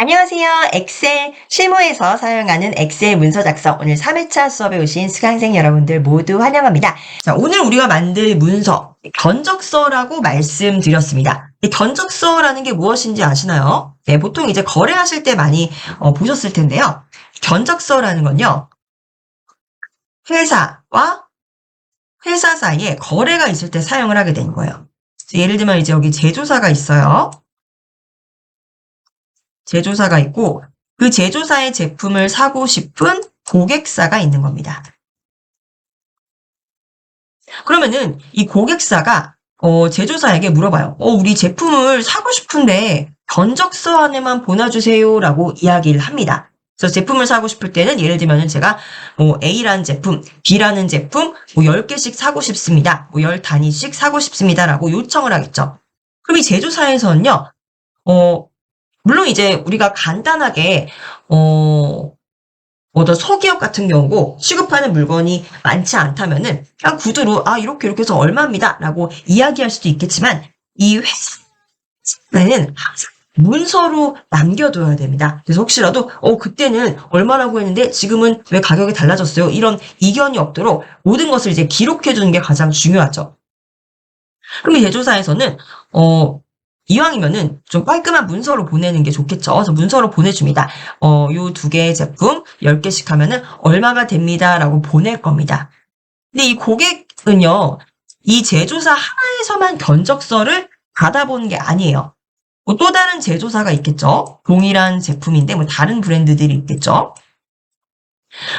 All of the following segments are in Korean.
안녕하세요. 엑셀 실무에서 사용하는 엑셀 문서 작성 오늘 3회차 수업에 오신 수강생 여러분들 모두 환영합니다. 자, 오늘 우리가 만들 문서 견적서라고 말씀드렸습니다. 이 견적서라는 게 무엇인지 아시나요? 네, 보통 이제 거래하실 때 많이 보셨을 텐데요. 견적서라는 건요. 회사와 회사 사이에 거래가 있을 때 사용을 하게 되는 거예요. 예를 들면 이제 여기 제조사가 있어요. 제조사가 있고 그 제조사의 제품을 사고 싶은 고객사가 있는 겁니다. 그러면은 이 고객사가 제조사에게 물어봐요. 우리 제품을 사고 싶은데 견적서 안에만 보내주세요라고 이야기를 합니다. 그래서 제품을 사고 싶을 때는 예를 들면은 제가 A라는 제품, B라는 제품 10개씩 사고 싶습니다. 10단위씩 사고 싶습니다라고 요청을 하겠죠. 그럼 이 제조사에서는요. 물론 이제 우리가 간단하게 어떤 소기업 같은 경우고 취급하는 물건이 많지 않다면은 그냥 구두로 이렇게 해서 얼마입니다라고 이야기할 수도 있겠지만 이 회사는 항상 문서로 남겨둬야 됩니다. 그래서 혹시라도 그때는 얼마라고 했는데 지금은 왜 가격이 달라졌어요? 이런 이견이 없도록 모든 것을 이제 기록해 두는 게 가장 중요하죠. 그럼 이 제조사에서는 이왕이면은 좀 깔끔한 문서로 보내는 게 좋겠죠. 그래서 문서로 보내줍니다. 요 두 개의 제품 10개씩 하면은 얼마가 됩니다. 라고 보낼 겁니다. 근데 이 고객은요, 이 제조사 하나에서만 견적서를 받아보는 게 아니에요. 또 다른 제조사가 있겠죠. 동일한 제품인데 다른 브랜드들이 있겠죠.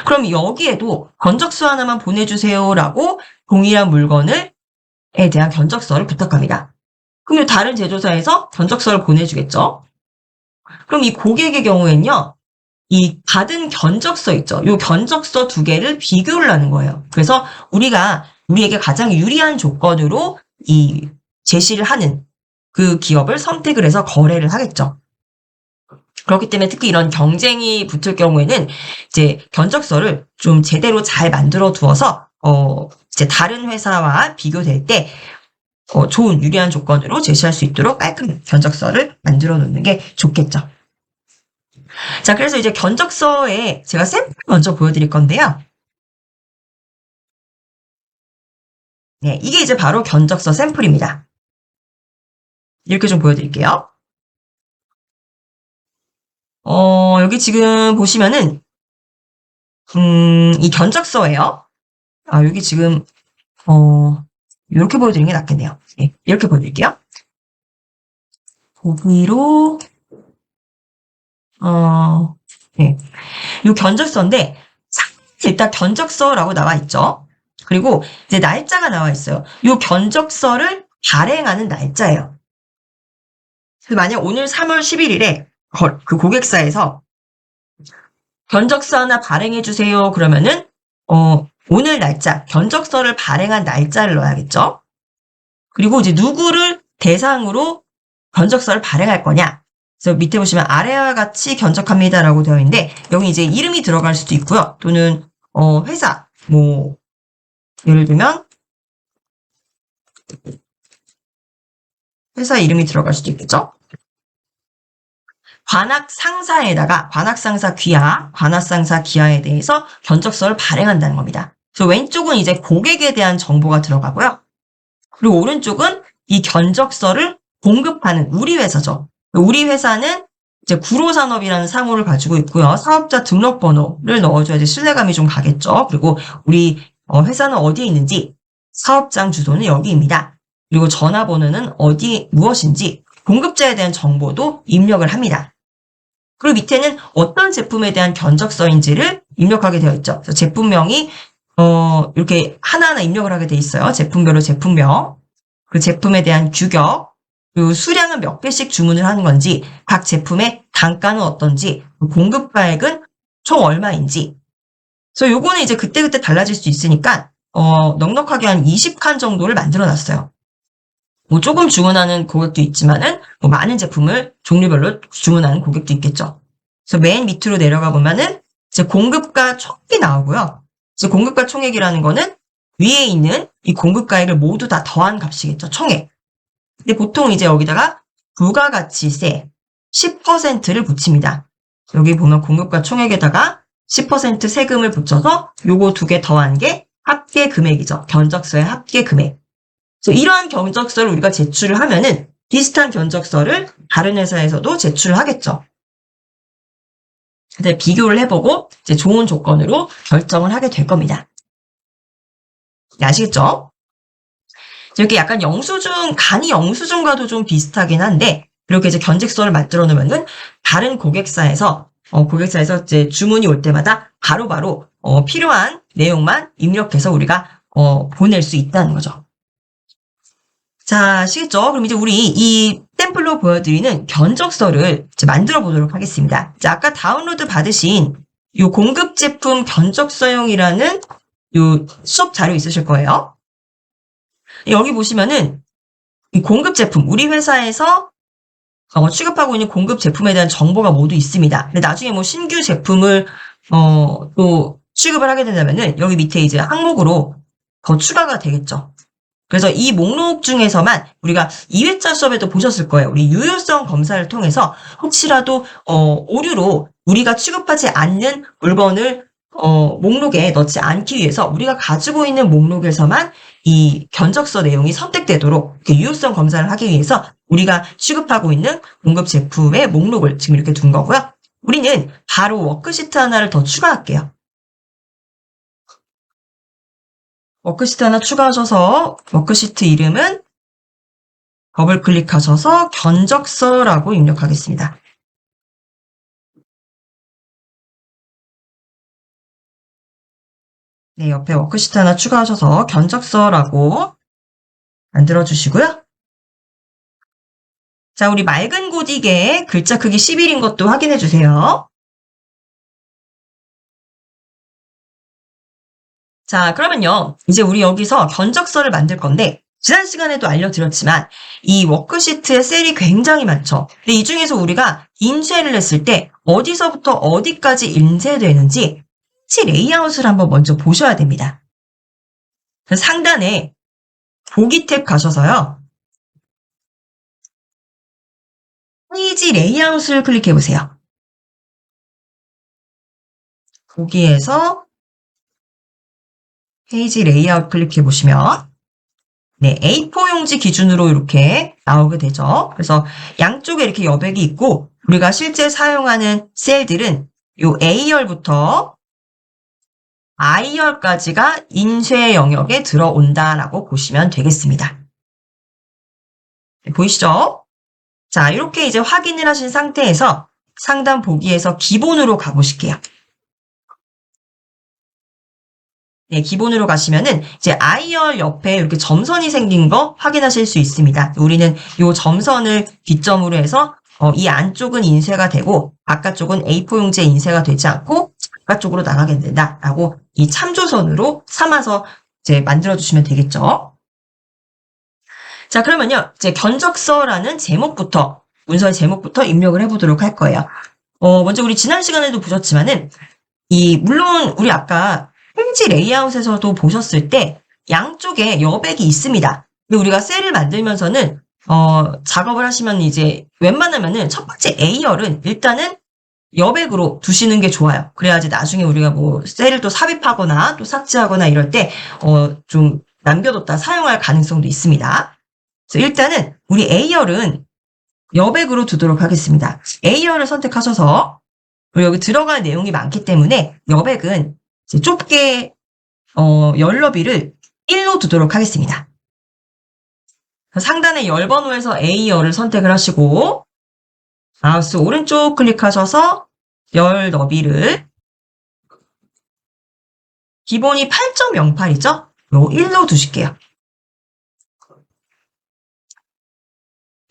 그럼 여기에도 견적서 하나만 보내주세요라고 동일한 물건에 대한 견적서를 부탁합니다. 그럼 다른 제조사에서 견적서를 보내주겠죠. 그럼 이 고객의 경우에는요. 이 받은 견적서 있죠. 이 견적서 두 개를 비교를 하는 거예요. 그래서 우리에게 가장 유리한 조건으로 이 제시를 하는 그 기업을 선택을 해서 거래를 하겠죠. 그렇기 때문에 특히 이런 경쟁이 붙을 경우에는 이제 견적서를 좀 제대로 잘 만들어 두어서 이제 다른 회사와 비교될 때 좋은 유리한 조건으로 제시할 수 있도록 깔끔한 견적서를 만들어 놓는 게 좋겠죠. 자, 그래서 이제 견적서에 제가 샘플 먼저 보여드릴 건데요. 네, 이게 이제 바로 견적서 샘플입니다. 이렇게 좀 보여드릴게요. 여기 지금 보시면은 이 견적서예요. 여기 지금 이렇게 보여드리는 게 낫겠네요. 네, 이렇게 보여드릴게요. 보기로 네, 이 견적서인데 일단 견적서라고 나와 있죠. 그리고 이제 날짜가 나와 있어요. 이 견적서를 발행하는 날짜예요. 그래서 만약 오늘 3월 11일에 그 고객사에서 견적서 하나 발행해 주세요. 그러면은 오늘 날짜, 견적서를 발행한 날짜를 넣어야겠죠. 그리고 이제 누구를 대상으로 견적서를 발행할 거냐. 그래서 밑에 보시면 아래와 같이 견적합니다라고 되어 있는데 여기 이제 이름이 들어갈 수도 있고요. 또는 회사 예를 들면 회사 이름이 들어갈 수도 있겠죠. 관악상사 기하에 대해서 견적서를 발행한다는 겁니다. 그래서 왼쪽은 이제 고객에 대한 정보가 들어가고요. 그리고 오른쪽은 이 견적서를 공급하는 우리 회사죠. 우리 회사는 이제 구로산업이라는 상호를 가지고 있고요. 사업자 등록번호를 넣어줘야지 신뢰감이 좀 가겠죠. 그리고 우리 회사는 어디에 있는지 사업장 주소는 여기입니다. 그리고 전화번호는 무엇인지 공급자에 대한 정보도 입력을 합니다. 그리고 밑에는 어떤 제품에 대한 견적서인지를 입력하게 되어 있죠. 그래서 제품명이 이렇게 하나하나 입력을 하게 돼 있어요. 제품별로 제품명, 그 제품에 대한 규격, 그리고 수량은 몇 개씩 주문을 하는 건지, 각 제품의 단가는 어떤지, 공급가액은 총 얼마인지. 그래서 요거는 이제 그때그때 달라질 수 있으니까 넉넉하게 한 20칸 정도를 만들어 놨어요. 조금 주문하는 고객도 있지만은 많은 제품을 종류별로 주문하는 고객도 있겠죠. 그래서 맨 밑으로 내려가 보면은 이제 공급가 총액이 나오고요. 이제 공급가 총액이라는 거는 위에 있는 이 공급가액을 모두 다 더한 값이겠죠. 총액. 근데 보통 이제 여기다가 부가가치세, 10%를 붙입니다. 여기 보면 공급과 총액에다가 10% 세금을 붙여서 요거 두 개 더한 게 합계 금액이죠. 견적서의 합계 금액. 그래서 이러한 견적서를 우리가 제출을 하면은 비슷한 견적서를 다른 회사에서도 제출을 하겠죠. 근데 비교를 해보고 이제 좋은 조건으로 결정을 하게 될 겁니다. 아시겠죠? 이렇게 약간 간이 영수증과도 좀 비슷하긴 한데, 이렇게 이제 견적서를 만들어 놓으면은 다른 고객사에서 이제 주문이 올 때마다 바로바로 필요한 내용만 입력해서 우리가 보낼 수 있다는 거죠. 자, 아시겠죠? 그럼 이제 우리 이 템플로 보여드리는 견적서를 이제 만들어 보도록 하겠습니다. 자, 아까 다운로드 받으신 이 공급 제품 견적서용이라는 이 수업 자료 있으실 거예요. 여기 보시면은 이 공급 제품, 우리 회사에서 취급하고 있는 공급 제품에 대한 정보가 모두 있습니다. 근데 나중에 뭐 신규 제품을 또 취급을 하게 된다면은 여기 밑에 이제 항목으로 더 추가가 되겠죠. 그래서 이 목록 중에서만 우리가 2회차 수업에도 보셨을 거예요. 우리 유효성 검사를 통해서 혹시라도 오류로 우리가 취급하지 않는 물건을 목록에 넣지 않기 위해서 우리가 가지고 있는 목록에서만 이 견적서 내용이 선택되도록 유효성 검사를 하기 위해서 우리가 취급하고 있는 공급 제품의 목록을 지금 이렇게 둔 거고요. 우리는 바로 워크시트 하나를 더 추가할게요. 워크시트 하나 추가하셔서 워크시트 이름은 더블 클릭하셔서 견적서라고 입력하겠습니다. 네, 옆에 워크시트 하나 추가하셔서 견적서라고 만들어주시고요. 자, 우리 맑은 고딕에 글자 크기 11인 것도 확인해 주세요. 자, 그러면요. 이제 우리 여기서 견적서를 만들 건데, 지난 시간에도 알려드렸지만, 이 워크시트에 셀이 굉장히 많죠. 근데 이 중에서 우리가 인쇄를 했을 때, 어디서부터 어디까지 인쇄되는지, 페이지 레이아웃을 한번 먼저 보셔야 됩니다. 상단에 보기 탭 가셔서요. 페이지 레이아웃을 클릭해 보세요. 거기에서 페이지 레이아웃 클릭해 보시면 네, A4 용지 기준으로 이렇게 나오게 되죠. 그래서 양쪽에 이렇게 여백이 있고 우리가 실제 사용하는 셀들은 요 A열부터 I열까지가 인쇄 영역에 들어온다라고 보시면 되겠습니다. 네, 보이시죠? 자, 이렇게 이제 확인을 하신 상태에서 상단 보기에서 기본으로 가보실게요. 네, 기본으로 가시면은 이제 I열 옆에 이렇게 점선이 생긴 거 확인하실 수 있습니다. 우리는 이 점선을 기점으로 해서 이 안쪽은 인쇄가 되고 바깥쪽은 A4 용지에 인쇄가 되지 않고 바깥쪽으로 나가게 된다라고 이 참조선으로 삼아서 이제 만들어 주시면 되겠죠. 자, 그러면요. 이제 견적서라는 제목부터 문서의 제목부터 입력을 해보도록 할 거예요. 먼저 우리 지난 시간에도 보셨지만은 물론 우리 아까 페이지 레이아웃에서도 보셨을 때 양쪽에 여백이 있습니다. 근데 우리가 셀을 만들면서는 작업을 하시면 이제 웬만하면은 첫 번째 A열은 일단은 여백으로 두시는 게 좋아요. 그래야지 나중에 우리가 뭐 셀을 또 삽입하거나 또 삭제하거나 이럴 때 좀 남겨뒀다 사용할 가능성도 있습니다. 그래서 일단은 우리 A열은 여백으로 두도록 하겠습니다. A열을 선택하셔서 여기 들어갈 내용이 많기 때문에 여백은 이제 좁게 열 너비를 1로 두도록 하겠습니다. 상단의 열 번호에서 A열을 선택을 하시고 마우스 오른쪽 클릭하셔서 열 너비를 기본이 8.08이죠? 요 1로 두실게요.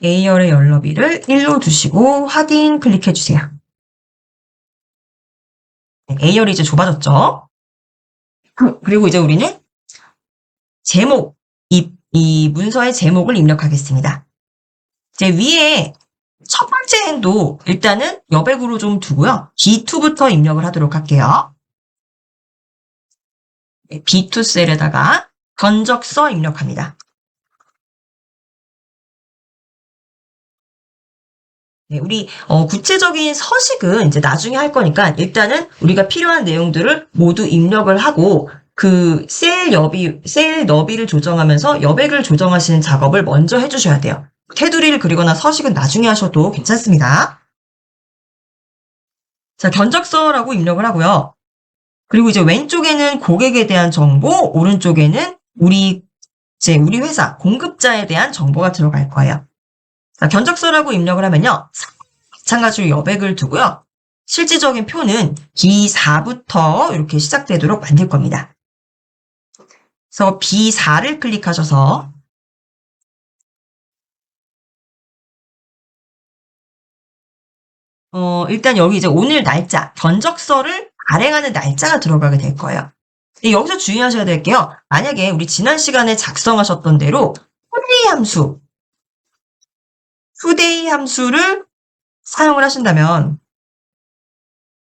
A열의 열 너비를 1로 두시고 확인 클릭해 주세요. 네, A열이 이제 좁아졌죠? 그리고 이제 우리는 제목, 이 문서의 제목을 입력하겠습니다. 이제 위에 첫 번째 행도 일단은 여백으로 좀 두고요. B2부터 입력을 하도록 할게요. 네, B2 셀에다가 견적서 입력합니다. 네, 우리 구체적인 서식은 이제 나중에 할 거니까 일단은 우리가 필요한 내용들을 모두 입력을 하고 그 셀 너비를 조정하면서 여백을 조정하시는 작업을 먼저 해주셔야 돼요. 테두리를 그리거나 서식은 나중에 하셔도 괜찮습니다. 자, 견적서라고 입력을 하고요. 그리고 이제 왼쪽에는 고객에 대한 정보, 오른쪽에는 우리 회사 공급자에 대한 정보가 들어갈 거예요. 자, 견적서라고 입력을 하면요. 마찬가지로 여백을 두고요. 실질적인 표는 B4부터 이렇게 시작되도록 만들 겁니다. 그래서 B4를 클릭하셔서 일단 여기 이제 오늘 날짜, 견적서를 발행하는 날짜가 들어가게 될 거예요. 여기서 주의하셔야 될 게요. 만약에 우리 지난 시간에 작성하셨던 대로 투데이 함수를 사용을 하신다면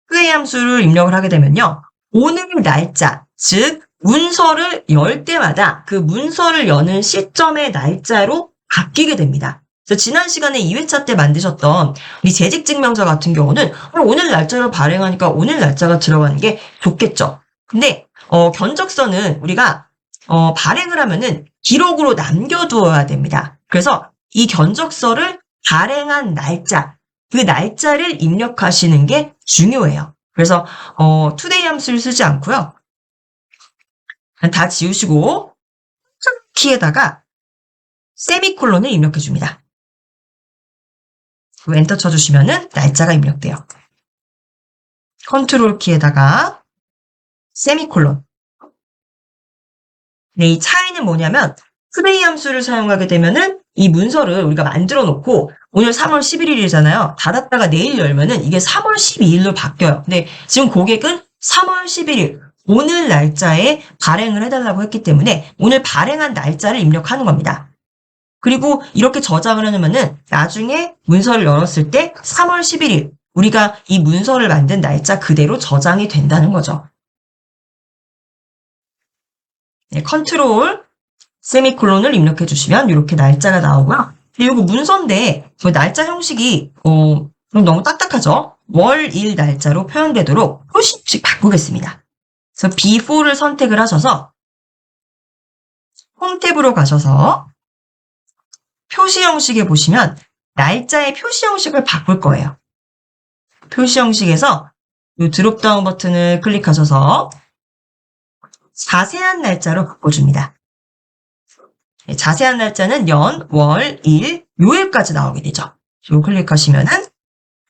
투데이 함수를 입력을 하게 되면요. 오늘 날짜, 즉 문서를 열 때마다 그 문서를 여는 시점의 날짜로 바뀌게 됩니다. 그래서 지난 시간에 2회차 때 만드셨던 우리 재직증명서 같은 경우는 오늘 날짜로 발행하니까 오늘 날짜가 들어가는 게 좋겠죠. 근데 견적서는 우리가 발행을 하면은 기록으로 남겨두어야 됩니다. 그래서 이 견적서를 발행한 날짜, 그 날짜를 입력하시는 게 중요해요. 그래서 투데이 함수를 쓰지 않고요. 다 지우시고 키에다가 세미콜론을 입력해 줍니다. 엔터 쳐주시면은 날짜가 입력돼요. 컨트롤 키에다가 세미콜론. 네, 이 차이는 뭐냐면 투데이 함수를 사용하게 되면은 이 문서를 우리가 만들어 놓고 오늘 3월 11일이잖아요. 닫았다가 내일 열면은 이게 3월 12일로 바뀌어요. 근데 지금 고객은 3월 11일 오늘 날짜에 발행을 해달라고 했기 때문에 오늘 발행한 날짜를 입력하는 겁니다. 그리고 이렇게 저장을 해놓으면은 나중에 문서를 열었을 때 3월 11일 우리가 이 문서를 만든 날짜 그대로 저장이 된다는 거죠. 네, 컨트롤 세미콜론을 입력해 주시면 이렇게 날짜가 나오고요. 이거 문서인데 날짜 형식이 너무 딱딱하죠? 월, 일 날짜로 표현되도록 표시씩 바꾸겠습니다. 그래서 B4를 선택을 하셔서 홈 탭으로 가셔서 표시 형식에 보시면 날짜의 표시 형식을 바꿀 거예요. 표시 형식에서 이 드롭다운 버튼을 클릭하셔서 자세한 날짜로 바꿔줍니다. 자세한 날짜는 연, 월, 일, 요일까지 나오게 되죠. 이거 클릭하시면은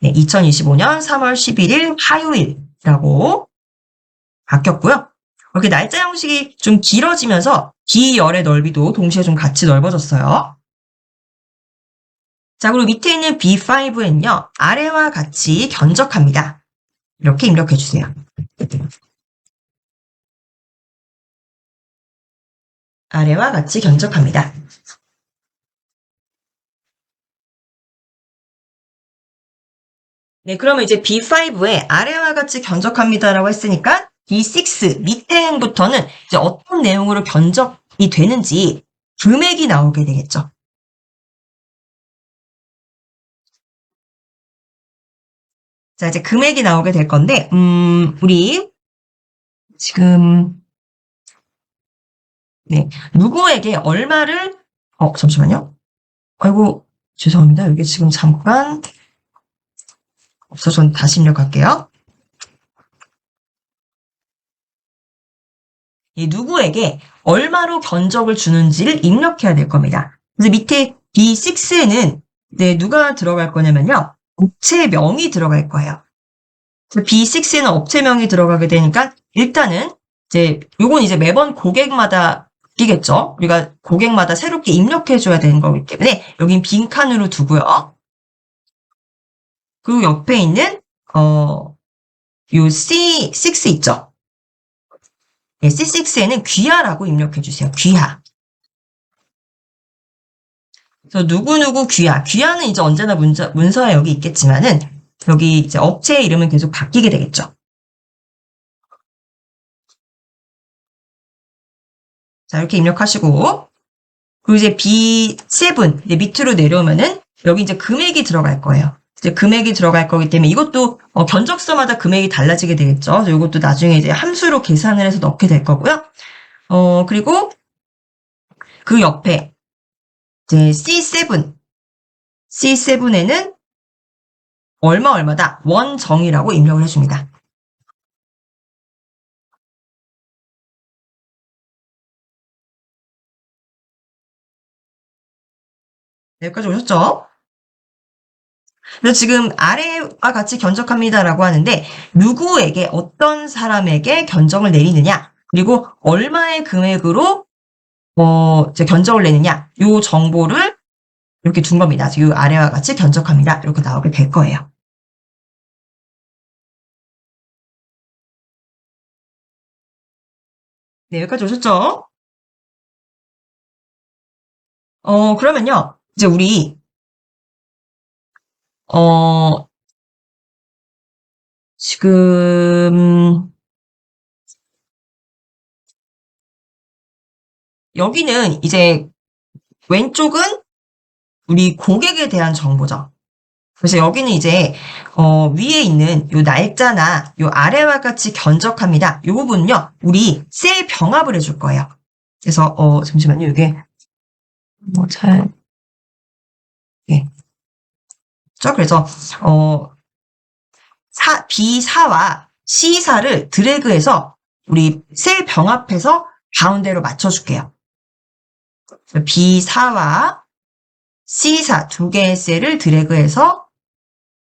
2025년 3월 11일 화요일이라고 바뀌었고요. 이렇게 날짜 형식이 좀 길어지면서 기열의 넓이도 동시에 좀 같이 넓어졌어요. 자, 그리고 밑에 있는 B5에는요. 아래와 같이 견적합니다. 이렇게 입력해 주세요. 아래와 같이 견적합니다. 네, 그러면 이제 B5에 아래와 같이 견적합니다라고 했으니까 B6 밑에 행부터는 이제 어떤 내용으로 견적이 되는지 금액이 나오게 되겠죠. 자, 이제 금액이 나오게 될 건데, 우리 지금 네, 누구에게 얼마를 잠시만요. 아이고, 죄송합니다. 여기 지금 잠깐 없어서 다시 입력할게요. 이 누구에게 얼마로 견적을 주는지를 입력해야 될 겁니다. 그래서 밑에 B6에는 누가 들어갈 거냐면요. 업체명이 들어갈 거예요. B6에는 업체명이 들어가게 되니까 일단은 요건 이제 매번 고객마다 바뀌겠죠. 우리가 고객마다 새롭게 입력해 줘야 되는 거기 때문에 여긴 빈칸으로 두고요. 그리고 옆에 있는 요 C6 있죠. 네, C6에는 귀하라고 입력해 주세요. 귀하. 그래서 누구누구 귀하. 귀하는 이제 언제나 문서에 여기 있겠지만은 여기 이제 업체 이름은 계속 바뀌게 되겠죠. 자, 이렇게 입력하시고 그리고 이제 B7 이제 밑으로 내려오면은 여기 이제 금액이 들어갈 거예요. 이제 금액이 들어갈 거기 때문에 이것도 견적서마다 금액이 달라지게 되겠죠. 그래서 이것도 나중에 이제 함수로 계산을 해서 넣게 될 거고요. 그리고 그 옆에 이제 C7에는 얼마다 원정이라고 입력을 해줍니다. 여기까지 오셨죠? 그래서 지금 아래와 같이 견적합니다라고 하는데 누구에게 어떤 사람에게 견적을 내리느냐 그리고 얼마의 금액으로 이제 견적을 내느냐 요 정보를 이렇게 둔 겁니다. 이 아래와 같이 견적합니다. 이렇게 나오게 될 거예요. 네, 여기까지 오셨죠? 그러면요. 이제 우리 지금 여기는 이제 왼쪽은 우리 고객에 대한 정보죠. 그래서 여기는 이제 위에 있는 요 날짜나 요 아래와 같이 견적합니다. 요 부분은요. 우리 셀 병합을 해줄 거예요. 그래서 잠시만요. 이게 잘 예. 그래서 B사와 C사를 드래그해서 우리 셀 병합해서 가운데로 맞춰줄게요. B사와 C사 두 개의 셀을 드래그해서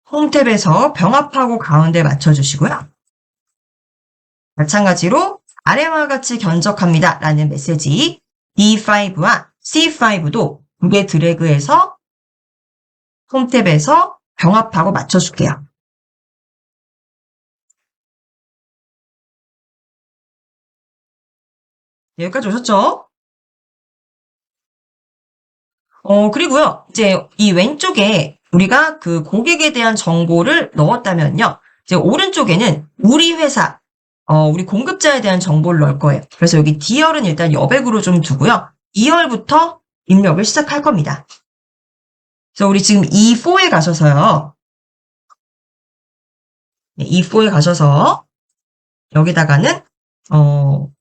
홈탭에서 병합하고 가운데 맞춰주시고요. 마찬가지로 아래와 같이 견적합니다. 라는 메시지 D5와 C5도 두 개 드래그해서 홈탭에서 병합하고 맞춰줄게요. 여기까지 오셨죠? 그리고요, 이제 이 왼쪽에 우리가 그 고객에 대한 정보를 넣었다면요, 이제 오른쪽에는 우리 회사, 우리 공급자에 대한 정보를 넣을 거예요. 그래서 여기 D열은 일단 여백으로 좀 두고요. 2열부터 입력을 시작할 겁니다. 그래서 우리 지금 E4에 가셔서요. 네, E4에 가셔서 여기다가는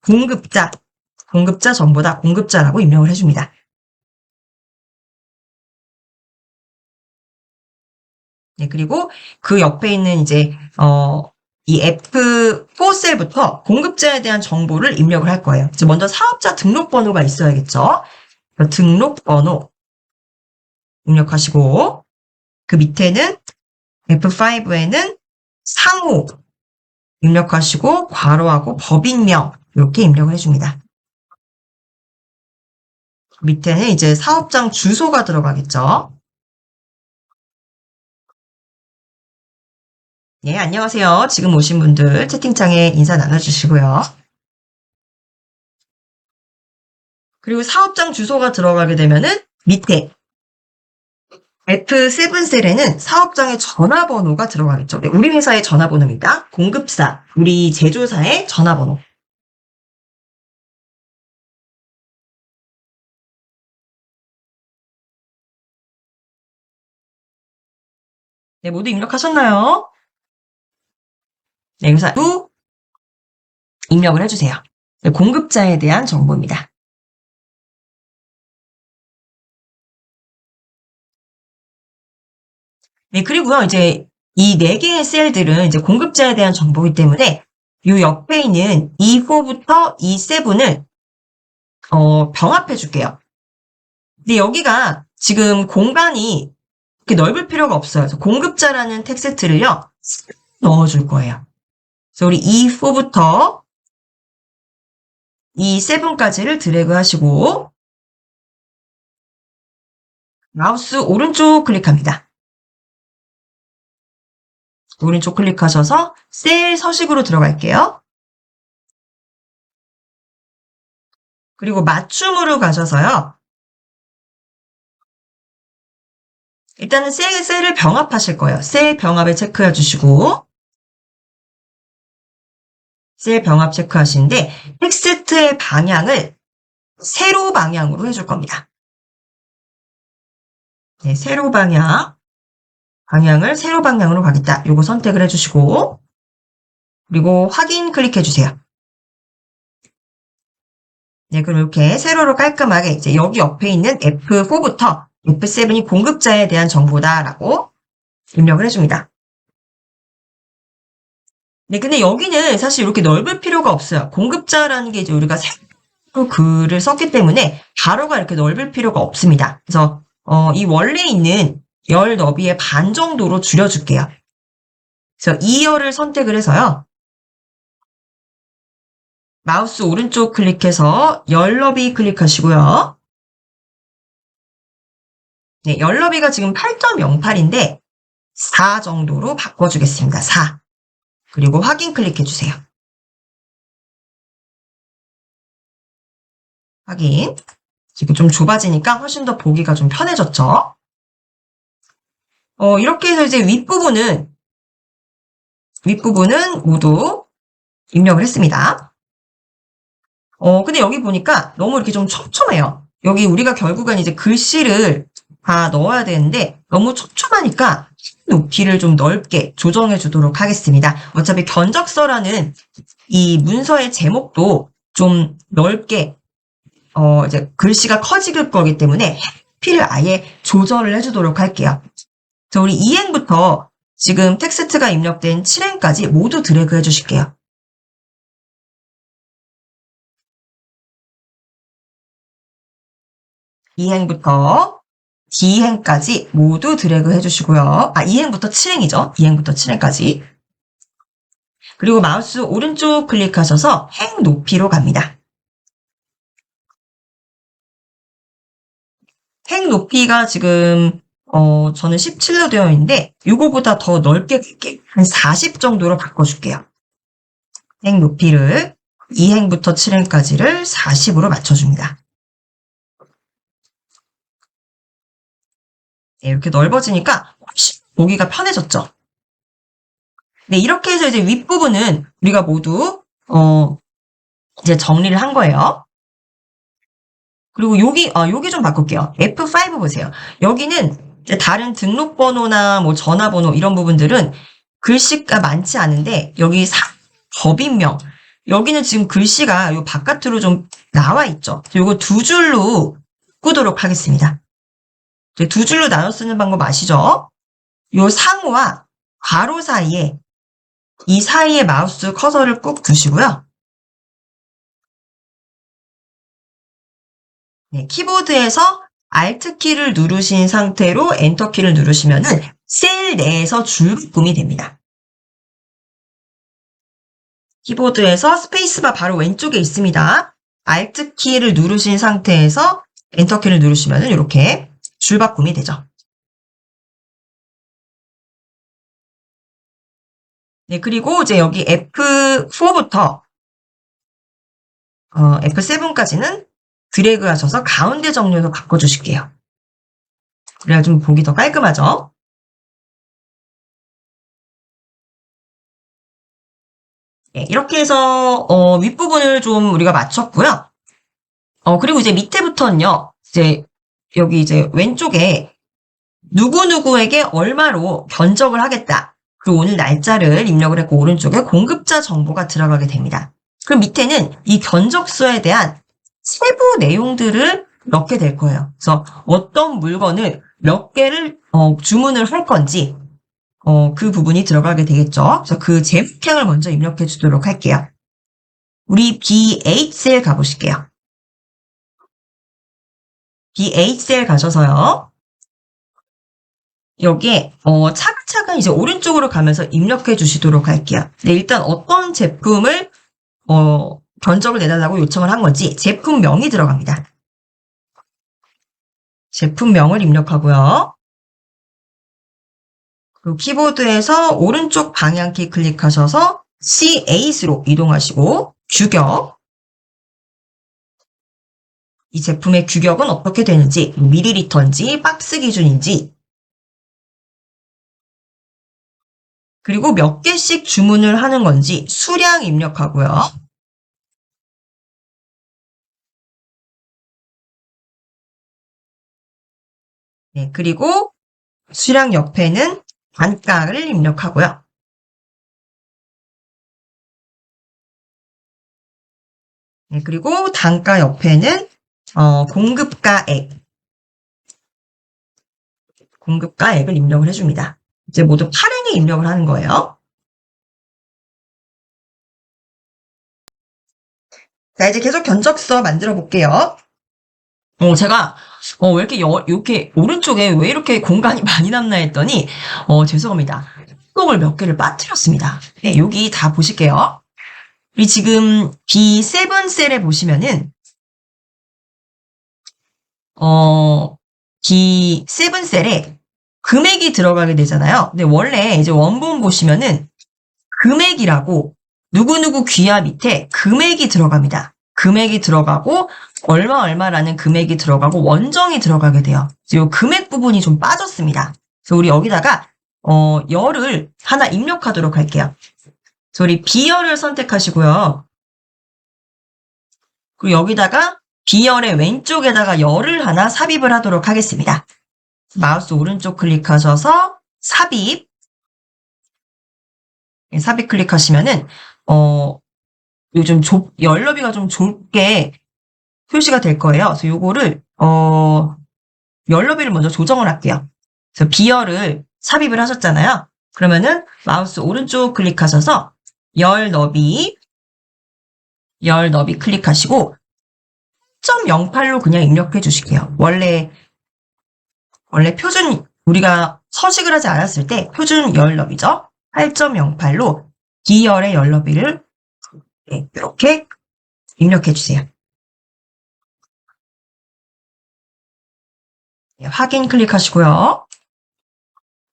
공급자 정보다 공급자라고 입력을 해줍니다. 네, 그리고 그 옆에 있는 이제 이 F4 셀부터 공급자에 대한 정보를 입력을 할 거예요. 이제 먼저 사업자 등록번호가 있어야겠죠. 등록번호 입력하시고 그 밑에는 F5에는 상호 입력하시고 괄호하고 법인명 이렇게 입력을 해줍니다. 밑에는 이제 사업장 주소가 들어가겠죠. 네, 안녕하세요. 지금 오신 분들 채팅창에 인사 나눠주시고요. 그리고 사업장 주소가 들어가게 되면은 밑에 F7 셀에는 사업장의 전화번호가 들어가겠죠. 네, 우리 회사의 전화번호입니다. 공급사, 우리 제조사의 전화번호. 네, 모두 입력하셨나요? 네, 회사도 입력을 해주세요. 네, 공급자에 대한 정보입니다. 네, 그리고요, 이제 이 4개의 셀들은 이제 공급자에 대한 정보이기 때문에 이 옆에 있는 E4부터 E7을 병합해 줄게요. 근데 여기가 지금 공간이 이렇게 넓을 필요가 없어요. 그래서 공급자라는 텍스트를요, 넣어줄 거예요. 그래서 우리 E4부터 E7까지를 드래그 하시고 마우스 오른쪽 클릭합니다. 오른쪽 클릭하셔서 셀 서식으로 들어갈게요. 그리고 맞춤으로 가셔서요. 일단은 셀을 병합하실 거예요. 셀 병합을 체크해 주시고 셀 병합 체크하시는데 텍스트의 방향을 세로 방향으로 해줄 겁니다. 네, 세로 방향. 방향을 세로 방향으로 가겠다. 요거 선택을 해주시고, 그리고 확인 클릭해주세요. 네, 그럼 이렇게 세로로 깔끔하게 이제 여기 옆에 있는 F4부터 F7이 공급자에 대한 정보다라고 입력을 해줍니다. 네, 근데 여기는 사실 이렇게 넓을 필요가 없어요. 공급자라는 게 이제 우리가 세로 글을 썼기 때문에 가로가 이렇게 넓을 필요가 없습니다. 그래서 이 원래 있는 열 너비의 반 정도로 줄여줄게요. 그래서 2열을 선택을 해서요. 마우스 오른쪽 클릭해서 열 너비 클릭하시고요. 네, 열 너비가 지금 8.08인데 4 정도로 바꿔주겠습니다. 4. 그리고 확인 클릭해주세요. 확인. 지금 좀 좁아지니까 훨씬 더 보기가 좀 편해졌죠? 이렇게 해서 이제 윗부분은 모두 입력을 했습니다. 근데 여기 보니까 너무 이렇게 좀 촘촘해요. 여기 우리가 결국은 이제 글씨를 다 넣어야 되는데 너무 촘촘하니까 높이를 좀 넓게 조정해 주도록 하겠습니다. 어차피 견적서라는 이 문서의 제목도 좀 넓게 이제 글씨가 커질 거기 때문에 높이를 아예 조절을 해주도록 할게요. 자, 우리 2행부터 지금 텍스트가 입력된 7행까지 모두 드래그 해주실게요. 2행부터 D행까지 모두 드래그 해주시고요. 2행부터 7행이죠. 2행부터 7행까지. 그리고 마우스 오른쪽 클릭하셔서 행 높이로 갑니다. 행 높이가 지금 저는 17로 되어 있는데 이거보다 더 넓게 갈게. 한 40 정도로 바꿔줄게요. 행 높이를 2행부터 7행까지를 40으로 맞춰줍니다. 네, 이렇게 넓어지니까 훨씬 보기가 편해졌죠. 네, 이렇게 해서 이제 윗부분은 우리가 모두 이제 정리를 한 거예요. 그리고 여기 좀 바꿀게요. F5 보세요. 여기는 이제 다른 등록번호나 뭐 전화번호 이런 부분들은 글씨가 많지 않은데 여기 법인명 여기는 지금 글씨가 요 바깥으로 좀 나와 있죠. 요거 두 줄로 바꾸도록 하겠습니다. 두 줄로 나눠 쓰는 방법 아시죠? 요 상호와 괄호 사이에 이 사이에 마우스 커서를 꾹 두시고요. 네, 키보드에서 Alt 키를 누르신 상태로 엔터 키를 누르시면은 셀 내에서 줄바꿈이 됩니다. 키보드에서 스페이스바 바로 왼쪽에 있습니다. Alt 키를 누르신 상태에서 엔터 키를 누르시면은 이렇게 줄바꿈이 되죠. 네, 그리고 이제 여기 F4부터 F7까지는 드래그 하셔서 가운데 정렬로 바꿔주실게요. 그래야 좀 보기 더 깔끔하죠? 네, 이렇게 해서 윗부분을 좀 우리가 맞췄고요. 그리고 이제 밑에부터는요. 이제 여기 이제 왼쪽에 누구누구에게 얼마로 견적을 하겠다. 그리고 오늘 날짜를 입력을 했고 오른쪽에 공급자 정보가 들어가게 됩니다. 그럼 밑에는 이 견적서에 대한 세부 내용들을 넣게 될 거예요. 그래서 어떤 물건을 몇 개를 주문을 할 건지 그 부분이 들어가게 되겠죠. 그래서 그 제목행을 먼저 입력해 주도록 할게요. 우리 B8 셀 가보실게요. B8 셀 가셔서요. 여기에 차근차근 이제 오른쪽으로 가면서 입력해 주시도록 할게요. 네, 일단 어떤 제품을 견적을 내달라고 요청을 한 건지 제품명이 들어갑니다. 제품명을 입력하고요. 그리고 키보드에서 오른쪽 방향키 클릭하셔서 C8로 이동하시고 규격 이 제품의 규격은 어떻게 되는지 밀리리터인지 박스 기준인지 그리고 몇 개씩 주문을 하는 건지 수량 입력하고요. 네, 그리고 수량 옆에는 단가를 입력하고요. 네, 그리고 단가 옆에는 공급가액을 입력을 해줍니다. 이제 모두 파랭에 입력을 하는 거예요. 자, 이제 계속 견적서 만들어 볼게요. 제가 왜 이렇게 이렇게 오른쪽에 왜 이렇게 공간이 많이 남나 했더니 죄송합니다. 뚜껑을 몇 개를 빠뜨렸습니다. 네, 여기 다 보실게요. 우리 지금 B7 셀에 보시면은 B7 셀에 금액이 들어가게 되잖아요. 근데 원래 이제 원본 보시면은 금액이라고 누구누구 귀하 밑에 금액이 들어갑니다. 금액이 들어가고 얼마라는 금액이 들어가고 원정이 들어가게 돼요. 이 금액 부분이 좀 빠졌습니다. 그래서 우리 여기다가 열을 하나 입력하도록 할게요. 그래서 우리 B열을 선택하시고요. 그리고 여기다가 B열의 왼쪽에다가 열을 하나 삽입을 하도록 하겠습니다. 마우스 오른쪽 클릭하셔서 삽입 클릭하시면은 요즘 열너비가 좀 좁게 표시가 될 거예요. 그래서 요거를 열너비를 먼저 조정을 할게요. 그래서 B열을 삽입을 하셨잖아요. 그러면은 마우스 오른쪽 클릭하셔서 열 너비 클릭하시고 8.08로 그냥 입력해 주실게요. 원래 표준 우리가 서식을 하지 않았을 때 표준 열 너비죠. 8.08로 B열의 열 너비를 이렇게 입력해 주세요. 네, 확인 클릭하시고요.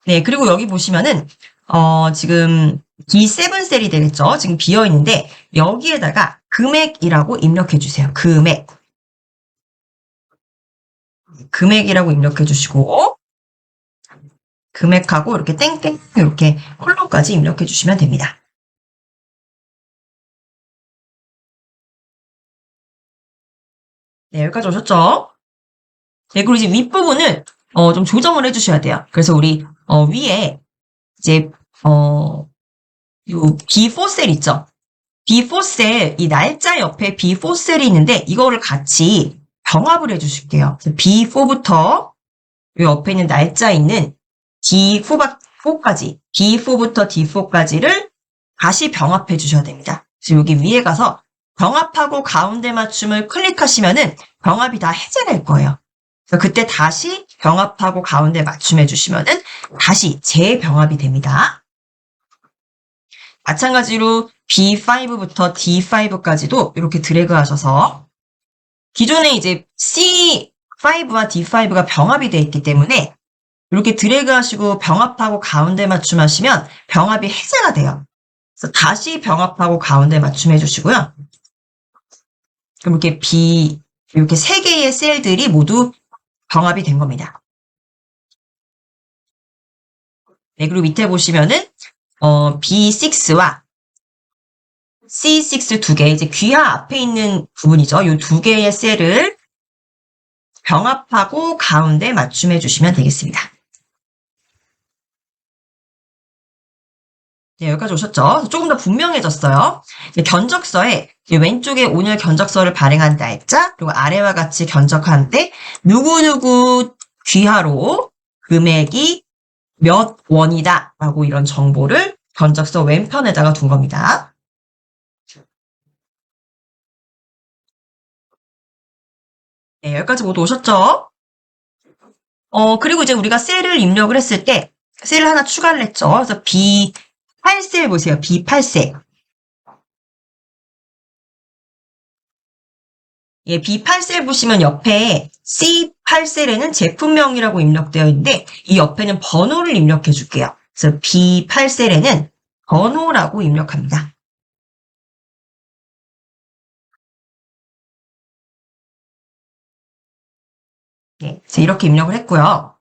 네, 그리고 여기 보시면은 지금 B7 셀이 되겠죠. 지금 비어 있는데 여기에다가 금액이라고 입력해 주세요. 금액이라고 입력해 주시고 금액하고 이렇게 땡땡 이렇게 콜론까지 입력해 주시면 됩니다. 네, 여기까지 오셨죠? 네, 그리고 이제 윗부분을 좀 조정을 해주셔야 돼요. 그래서 우리 위에 이제 요 B4 셀 있죠? B4 셀 이 날짜 옆에 B4 셀이 있는데 이거를 같이 병합을 해주실게요. B4부터 요 옆에 있는 날짜 있는 D4까지 B4부터 D4까지를 다시 병합해 주셔야 됩니다. 그래서 여기 위에 가서 병합하고 가운데 맞춤을 클릭하시면은 병합이 다 해제될 거예요. 그래서 그때 다시 병합하고 가운데 맞춤해 주시면은 다시 재병합이 됩니다. 마찬가지로 B5부터 D5까지도 이렇게 드래그 하셔서 기존에 이제 C5와 D5가 병합이 되어 있기 때문에 이렇게 드래그 하시고 병합하고 가운데 맞춤하시면 병합이 해제가 돼요. 그래서 다시 병합하고 가운데 맞춤해 주시고요. 그럼 이렇게 세 개의 셀들이 모두 병합이 된 겁니다. 네, 그리고 밑에 보시면은 B6와 C6 두 개, 이제 귀하 앞에 있는 부분이죠. 이 두 개의 셀을 병합하고 가운데 맞춤해 주시면 되겠습니다. 네, 여기까지 오셨죠? 조금 더 분명해졌어요. 견적서에 왼쪽에 오늘 견적서를 발행한 날짜, 그리고 아래와 같이 견적하는데 누구누구 귀하로 금액이 몇 원이다 라고 이런 정보를 견적서 왼편에다가 둔 겁니다. 네, 여기까지 모두 오셨죠? 그리고 이제 우리가 셀을 입력을 했을 때 셀을 하나 추가를 했죠. 그래서 B8셀 보세요. B8셀. 예, B8셀 보시면 옆에 C8셀에는 제품명이라고 입력되어 있는데 이 옆에는 번호를 입력해 줄게요. 그래서 B8셀에는 번호라고 입력합니다. 네, 이렇게 입력을 했고요.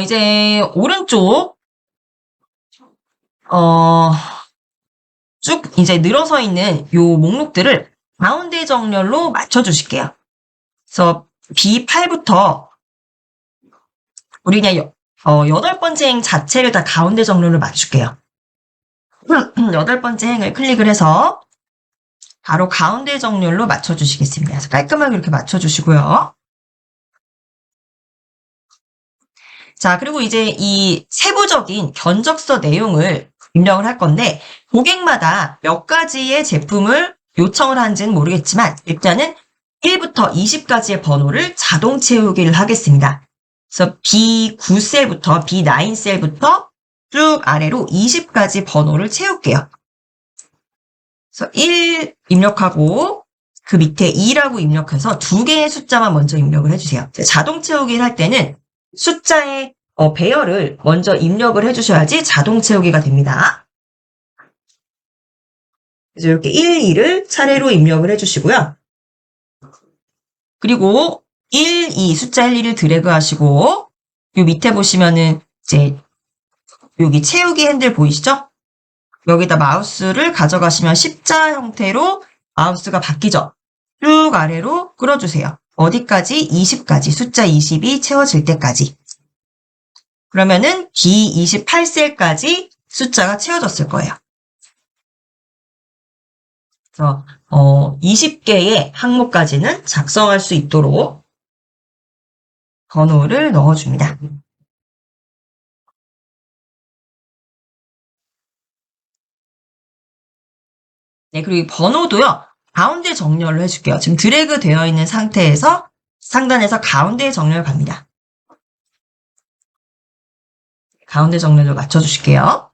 이제 오른쪽 쭉 이제 늘어서 있는 요 목록들을 가운데 정렬로 맞춰주실게요. 그래서 B8부터 우리 그냥 여덟 번째 행 자체를 다 가운데 정렬로 맞출게요. 여덟 번째 행을 클릭을 해서 바로 가운데 정렬로 맞춰주시겠습니다. 그래서 깔끔하게 이렇게 맞춰주시고요. 자, 그리고 이제 이 세부적인 견적서 내용을 입력을 할 건데 고객마다 몇 가지의 제품을 요청을 한지는 모르겠지만 일단은 1부터 20까지의 번호를 자동 채우기를 하겠습니다. 그래서 B9셀부터 B9셀부터 쭉 아래로 20까지 번호를 채울게요. 그래서 1 입력하고 그 밑에 2라고 입력해서 두 개의 숫자만 먼저 입력을 해주세요. 자동 채우기를 할 때는 숫자의 배열을 먼저 입력을 해주셔야지 자동 채우기가 됩니다. 그래서 이렇게 1, 2를 차례로 입력을 해주시고요. 그리고 1, 2 숫자 1, 2를 드래그 하시고 요 밑에 보시면은 이제 여기 채우기 핸들 보이시죠? 여기다 마우스를 가져가시면 십자 형태로 마우스가 바뀌죠? 쭉 아래로 끌어주세요. 어디까지? 20까지 숫자 20이 채워질 때까지. 그러면은 B28셀까지 숫자가 채워졌을 거예요. 그래서 20개의 항목까지는 작성할 수 있도록 번호를 넣어줍니다. 네, 그리고 이 번호도요. 가운데 정렬을 해줄게요. 지금 드래그 되어 있는 상태에서 상단에서 가운데 정렬 갑니다. 가운데 정렬로 맞춰주실게요.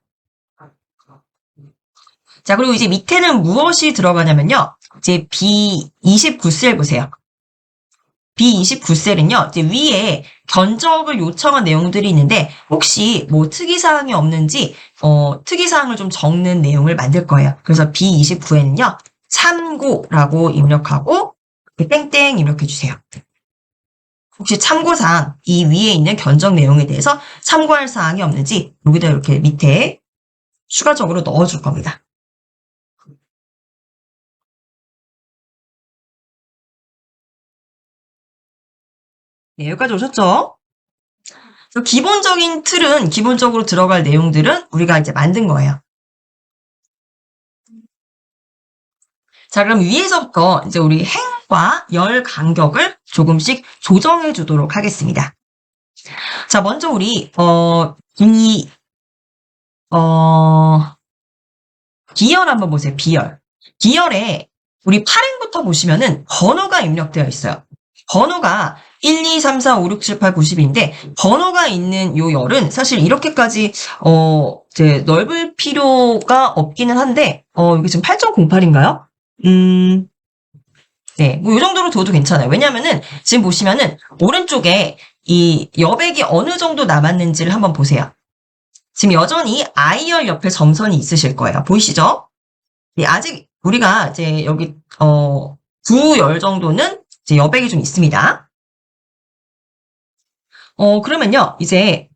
자, 그리고 이제 밑에는 무엇이 들어가냐면요. 이제 B29셀 보세요. B29셀은요, 이제 위에 견적을 요청한 내용들이 있는데, 혹시 뭐 특이사항이 없는지, 특이사항을 좀 적는 내용을 만들 거예요. 그래서 B29에는요, 참고라고 입력하고, 땡땡 입력해주세요. 혹시 참고사항, 이 위에 있는 견적 내용에 대해서 참고할 사항이 없는지, 여기다 이렇게 밑에 추가적으로 넣어줄 겁니다. 네, 여기까지 오셨죠? 기본적인 틀은, 기본적으로 들어갈 내용들은 우리가 이제 만든 거예요. 자, 그럼 위에서부터 이제 우리 행과 열 간격을 조금씩 조정해 주도록 하겠습니다. 자, 먼저 우리, 비열 한번 보세요, 비열. 비열에 우리 8행부터 보시면은 번호가 입력되어 있어요. 번호가 1, 2, 3, 4, 5, 6, 7, 8, 90인데 번호가 있는 요 열은 사실 이렇게까지 이제 넓을 필요가 없기는 한데 이게 지금 8.08인가요? 네, 뭐 요 정도로 둬도 괜찮아요. 왜냐면은 지금 보시면은 오른쪽에 이 여백이 어느 정도 남았는지를 한번 보세요. 지금 여전히 I열 옆에 점선이 있으실 거예요. 보이시죠? 네, 아직 우리가 이제 여기 9열 정도는 이제 여백이 좀 있습니다. 그러면요, 이제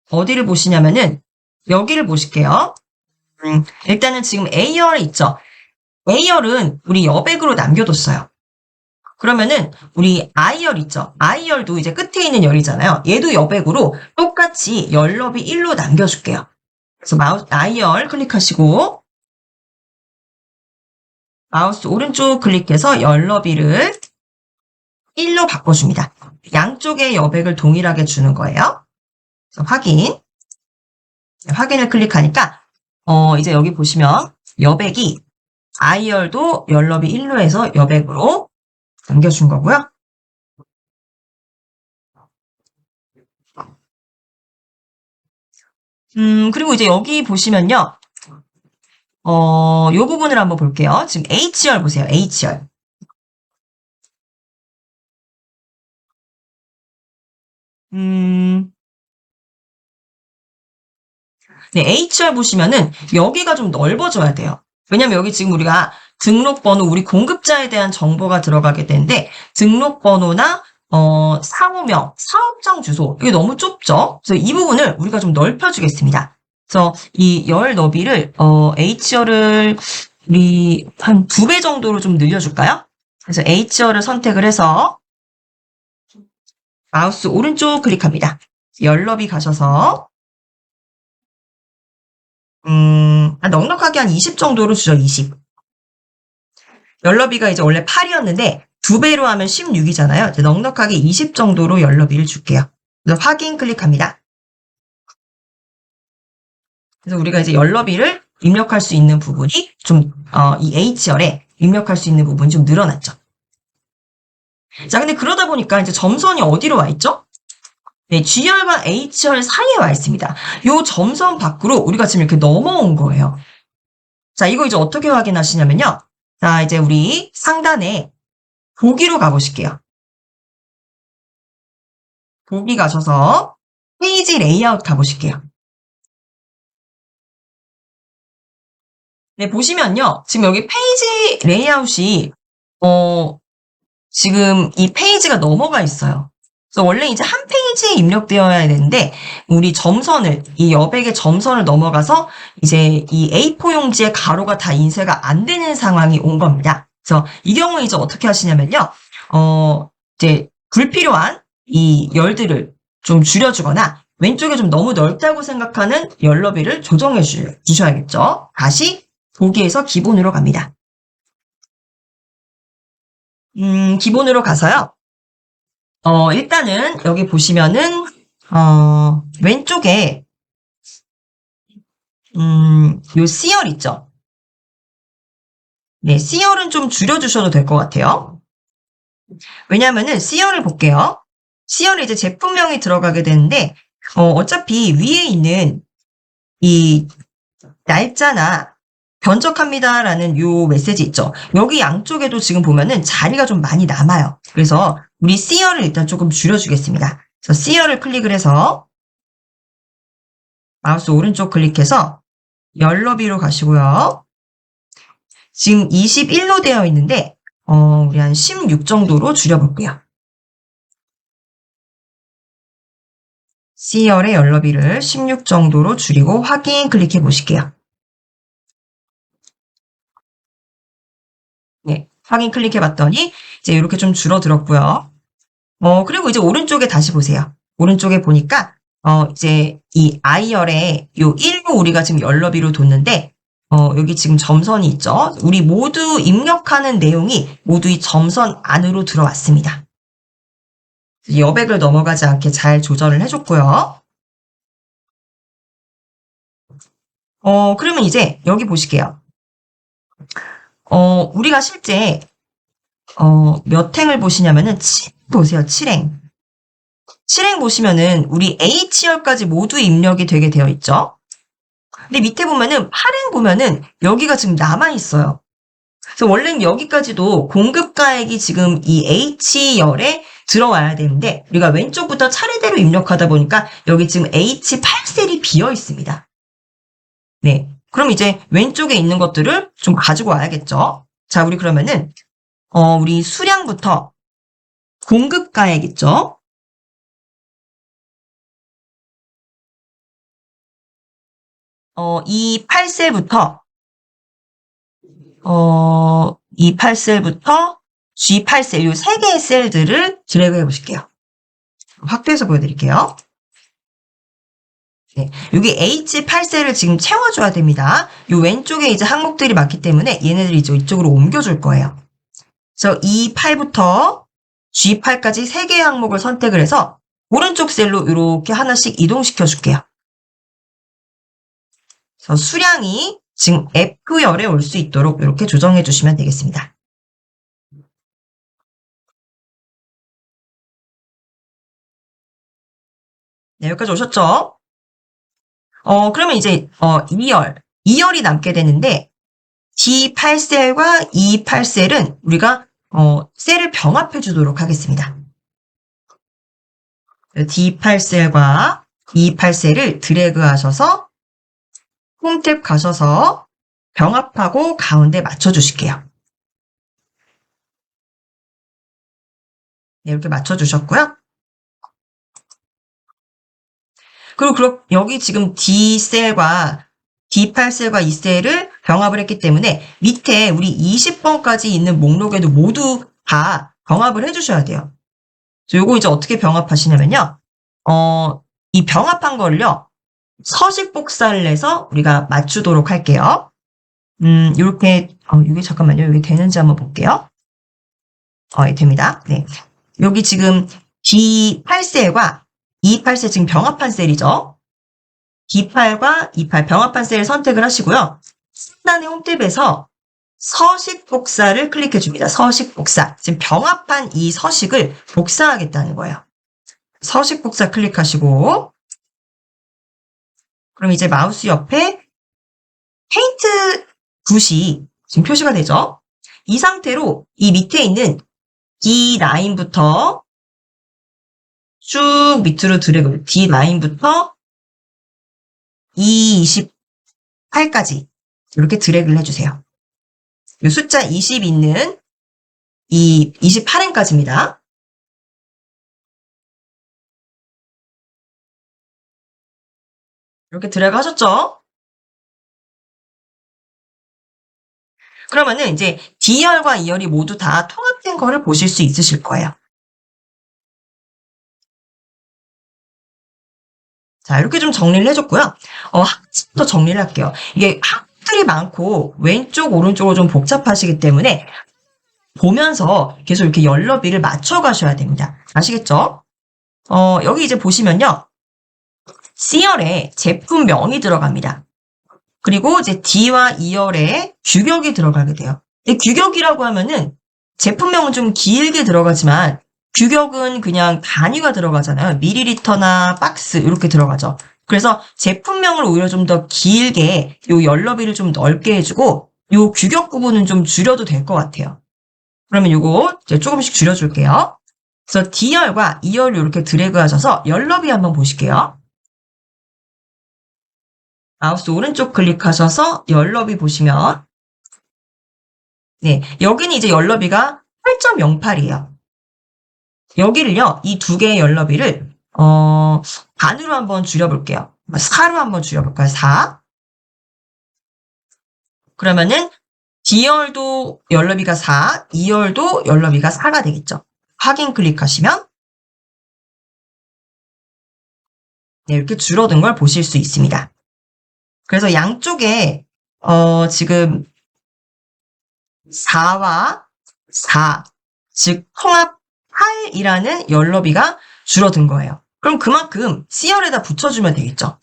어디를 보시냐면은 여기를 보실게요. 일단은 지금 A열 있죠? A열은 우리 여백으로 남겨뒀어요. 그러면은 우리 I열 있죠? I열도 이제 끝에 있는 열이잖아요. 얘도 여백으로 똑같이 열너비 1로 남겨줄게요. 그래서 마우스 I열 클릭하시고 마우스 오른쪽 클릭해서 열너비를 1로 바꿔줍니다. 양쪽의 여백을 동일하게 주는 거예요. 그래서 확인을 클릭하니까 이제 여기 보시면 여백이 I열도 열너비 1로 해서 여백으로 남겨준 거고요. 그리고 이제 여기 보시면요. 요 부분을 한번 볼게요. 지금 H열 보세요. H열. 네, H열 보시면은 여기가 좀 넓어져야 돼요. 왜냐면 여기 지금 우리가 등록번호, 우리 공급자에 대한 정보가 들어가게 되는데 등록번호나 사무명, 사업장 주소 이게 너무 좁죠? 그래서 이 부분을 우리가 좀 넓혀주겠습니다. 그래서 이 열 너비를 H열을 우리 한 2배 정도로 좀 늘려줄까요? 그래서 H열을 선택을 해서 마우스 오른쪽 클릭합니다. 열너비 가셔서 넉넉하게 한 20 정도로 주죠. 20. 열너비가 이제 원래 8이었는데 2배로 하면 16이잖아요. 이제 넉넉하게 20 정도로 열너비를 줄게요. 그래서 확인 클릭합니다. 그래서 우리가 이제 열너비를 입력할 수 있는 부분이 좀, 이 H열에 입력할 수 있는 부분이 좀 늘어났죠. 자, 근데 그러다 보니까 이제 점선이 어디로 와 있죠? 네, G열과 H열 사이에 와 있습니다. 요 점선 밖으로 우리가 지금 이렇게 넘어온 거예요. 자, 이거 이제 어떻게 확인하시냐면요. 자, 이제 우리 상단에 보기로 가보실게요. 보기 가셔서 페이지 레이아웃 가보실게요. 네, 보시면요. 지금 여기 페이지 레이아웃이, 지금 이 페이지가 넘어가 있어요. 그래서 원래 이제 한 페이지에 입력되어야 되는데, 우리 점선을, 이 여백의 점선을 넘어가서 이제 이 A4 용지의 가로가 다 인쇄가 안 되는 상황이 온 겁니다. 그래서 이 경우에 이제 어떻게 하시냐면요. 이제 불필요한 이 열들을 좀 줄여주거나 왼쪽에 좀 너무 넓다고 생각하는 열너비를 조정해 주셔야겠죠. 다시 보기에서 기본으로 갑니다. 기본으로 가서요. 일단은 여기 보시면은 왼쪽에 요 C열 있죠? 네, C열은 좀 줄여주셔도 될 것 같아요. 왜냐면은 C열을 볼게요. C열에 이제 제품명이 들어가게 되는데 어차피 위에 있는 이 날짜나 변적합니다라는 요 메시지 있죠. 여기 양쪽에도 지금 보면은 자리가 좀 많이 남아요. 그래서 우리 C열을 일단 조금 줄여주겠습니다. 그래서 C열을 클릭을 해서 마우스 오른쪽 클릭해서 열너비로 가시고요. 지금 21로 되어 있는데 우리 한 16 정도로 줄여볼게요. C열의 열너비를 16 정도로 줄이고 확인 클릭해 보실게요. 네, 확인 클릭해 봤더니 이제 이렇게 좀 줄어들었고요. 그리고 이제 오른쪽에 다시 보세요. 오른쪽에 보니까 이제 이 I열에 요 1로 우리가 지금 열너비로 뒀는데 여기 지금 점선이 있죠. 우리 모두 입력하는 내용이 모두 이 점선 안으로 들어왔습니다. 여백을 넘어가지 않게 잘 조절을 해줬고요. 그러면 이제 여기 보실게요. 우리가 실제 몇 행을 보시냐면은 보세요. 7행. 7행 보시면은 우리 H열까지 모두 입력이 되게 되어 있죠. 근데 밑에 보면은 8행 보면은 여기가 지금 남아있어요. 그래서 원래는 여기까지도 공급가액이 지금 이 H열에 들어와야 되는데 우리가 왼쪽부터 차례대로 입력하다 보니까 여기 지금 H8셀이 비어 있습니다. 네. 그럼 이제 왼쪽에 있는 것들을 좀 가지고 와야겠죠. 자, 우리 그러면은 우리 수량부터 공급가액 있죠. 이 8셀부터 이 8셀부터 G8셀 이 세 개의 셀들을 드래그 해 보실게요. 확대해서 보여드릴게요. 네, 여기 H8셀을 지금 채워줘야 됩니다. 이 왼쪽에 이제 항목들이 많기 때문에 얘네들이 이제 이쪽으로 옮겨줄 거예요. 그래서 E8부터 G8까지 세 개의 항목을 선택을 해서 오른쪽 셀로 이렇게 하나씩 이동시켜 줄게요. 그래서 수량이 지금 F열에 올 수 있도록 이렇게 조정해 주시면 되겠습니다. 네, 여기까지 오셨죠? 그러면 이제 2열이 남게 되는데 D8셀과 E8셀은 우리가 셀을 병합해 주도록 하겠습니다. D8셀과 E8셀을 드래그 하셔서 홈탭 가셔서 병합하고 가운데 맞춰 주실게요. 네, 이렇게 맞춰 주셨고요. 그리고 여기 지금 D셀과 D8셀과 E셀을 병합을 했기 때문에 밑에 우리 20번까지 있는 목록에도 모두 다 병합을 해주셔야 돼요. 요거 이제 어떻게 병합하시냐면요. 이 병합한 거를요. 서식 복사를 해서 우리가 맞추도록 할게요. 요렇게, 이게 잠깐만요. 이게 되는지 한번 볼게요. 예, 됩니다. 네. 여기 지금 D8셀과 E8셀 지금 병합한 셀이죠. D8과 E8 병합한 셀을 선택을 하시고요. 상단의 홈탭에서 서식 복사를 클릭해 줍니다. 서식 복사. 지금 병합한 이 서식을 복사하겠다는 거예요. 서식 복사 클릭하시고, 그럼 이제 마우스 옆에 페인트 붓이 지금 표시가 되죠? 이 상태로 이 밑에 있는 D 라인부터 쭉 밑으로 드래그, D 라인부터 E28까지 이렇게 드래그를 해주세요. 이 숫자 20 있는 이 28행까지입니다. 이렇게 드래그 하셨죠? 그러면은 이제 D열과 E열이 모두 다 통합된 거를 보실 수 있으실 거예요. 자, 이렇게 좀 정리를 해줬고요. 더 정리를 할게요. 이게 항들이 많고 왼쪽, 오른쪽으로 좀 복잡하시기 때문에 보면서 계속 이렇게 열너비를 맞춰가셔야 됩니다. 아시겠죠? 여기 이제 보시면요. C열에 제품명이 들어갑니다. 그리고 이제 D와 E열에 규격이 들어가게 돼요. 근데 규격이라고 하면은 제품명은 좀 길게 들어가지만 규격은 그냥 단위가 들어가잖아요. 밀리리터나 박스 이렇게 들어가죠. 그래서 제품명을 오히려 좀 더 길게 요 열너비를 좀 넓게 해주고 요 규격 부분은 좀 줄여도 될 것 같아요. 그러면 요거 이제 조금씩 줄여줄게요. 그래서 D열과 E열을 이렇게 드래그 하셔서 열너비 한번 보실게요. 마우스 오른쪽 클릭하셔서 열너비 보시면 네, 여기는 이제 열너비가 8.08이에요. 여기를요, 이 두 개의 열너비를 반으로 한번 줄여볼게요. 4로 한번 줄여볼까요? 4. 그러면은 D열도 열너비가 4, E열도 열너비가 4가 되겠죠. 확인 클릭하시면 네, 이렇게 줄어든 걸 보실 수 있습니다. 그래서 양쪽에 지금 4와 4, 즉 통합 8이라는 열너비가 줄어든 거예요. 그럼 그만큼 C열에다 붙여주면 되겠죠.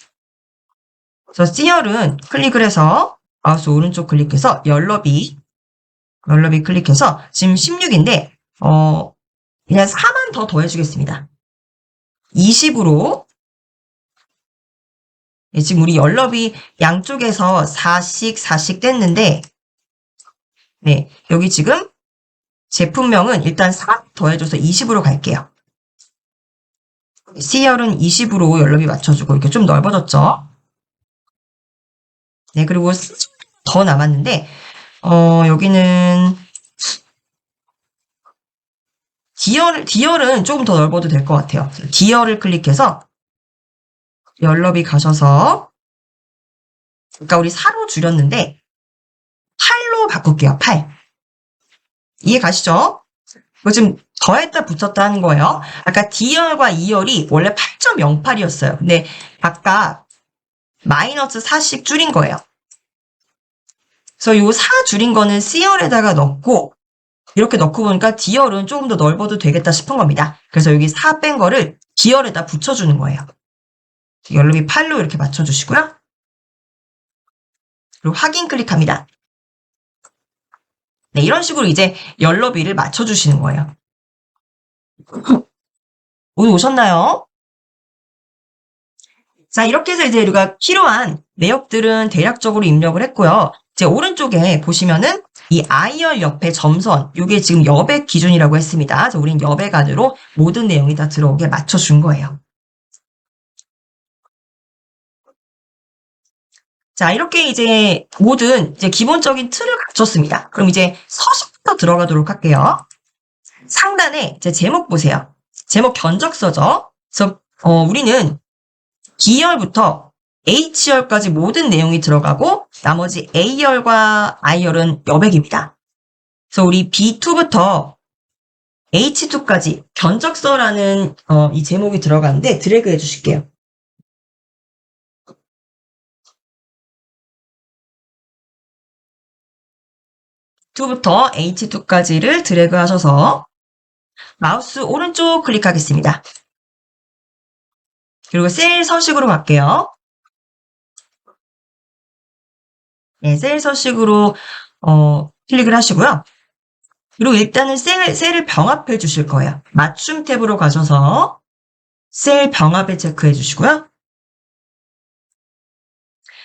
그래서 C열은 클릭을 해서 마우스 오른쪽 클릭해서 열너비 클릭해서 지금 16인데 그냥 4만 더 더해주겠습니다. 20으로 네, 지금 우리 열너비 양쪽에서 4씩 뗐는데 네, 여기 지금 제품명은 일단 4 더해줘서 20으로 갈게요. C열은 20으로 열너비 맞춰주고 이렇게 좀 넓어졌죠? 네, 그리고 더 남았는데 여기는 D열은 조금 더 넓어도 될 것 같아요. D열을 클릭해서 열너비 가셔서 그러니까 우리 4로 줄였는데 8로 바꿀게요. 8. 이해 가시죠? 이거 지금 더했다 붙였다 하는 거예요. 아까 D열과 E열이 원래 8.08이었어요. 근데 아까 마이너스 4씩 줄인 거예요. 그래서 이 4 줄인 거는 C열에다가 넣고 이렇게 넣고 보니까 D열은 조금 더 넓어도 되겠다 싶은 겁니다. 그래서 여기 4 뺀 거를 D열에다 붙여주는 거예요. 열너비 8로 이렇게 맞춰주시고요. 그리고 확인 클릭합니다. 네, 이런 식으로 이제 열너비를 맞춰주시는 거예요. 오늘 오셨나요? 자, 이렇게 해서 이제 우리가 필요한 내역들은 대략적으로 입력을 했고요. 이제 오른쪽에 보시면은 이 I열 옆에 점선, 이게 지금 여백 기준이라고 했습니다. 그래서 우린 여백 안으로 모든 내용이 다 들어오게 맞춰준 거예요. 자, 이렇게 이제 모든 이제 기본적인 틀을 갖췄습니다. 그럼 이제 서식부터 들어가도록 할게요. 상단에 이제 제목 보세요. 제목 견적서죠. 그래서 우리는 D열부터 H열까지 모든 내용이 들어가고 나머지 A열과 I열은 여백입니다. 그래서 우리 B2부터 H2까지 견적서라는 이 제목이 들어가는데 드래그 해주실게요. 2부터 H2까지를 드래그 하셔서 마우스 오른쪽 클릭하겠습니다. 그리고 셀 서식으로 갈게요. 네, 셀 서식으로 클릭을 하시고요. 그리고 일단은 셀을 병합해 주실 거예요. 맞춤 탭으로 가셔서 셀 병합을 체크해 주시고요.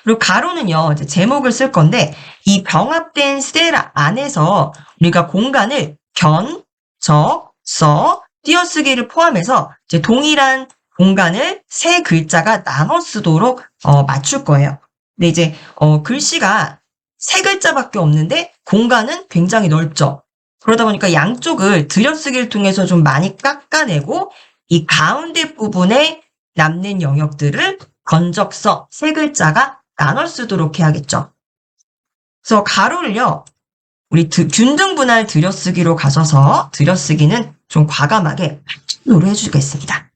그리고 가로는요, 이제 제목을 쓸 건데, 이 병합된 셀 안에서 우리가 공간을 견, 적, 서, 띄어쓰기를 포함해서 이제 동일한 공간을 세 글자가 나눠 쓰도록 맞출 거예요. 근데 이제 글씨가 세 글자밖에 없는데 공간은 굉장히 넓죠. 그러다 보니까 양쪽을 들여쓰기를 통해서 좀 많이 깎아내고 이 가운데 부분에 남는 영역들을 건적서 세 글자가 나눠 쓰도록 해야겠죠. 그래서 가로를요, 우리 균등분할 들여쓰기로 가셔서 들여쓰기는 좀 과감하게 8점으로 해주겠습니다.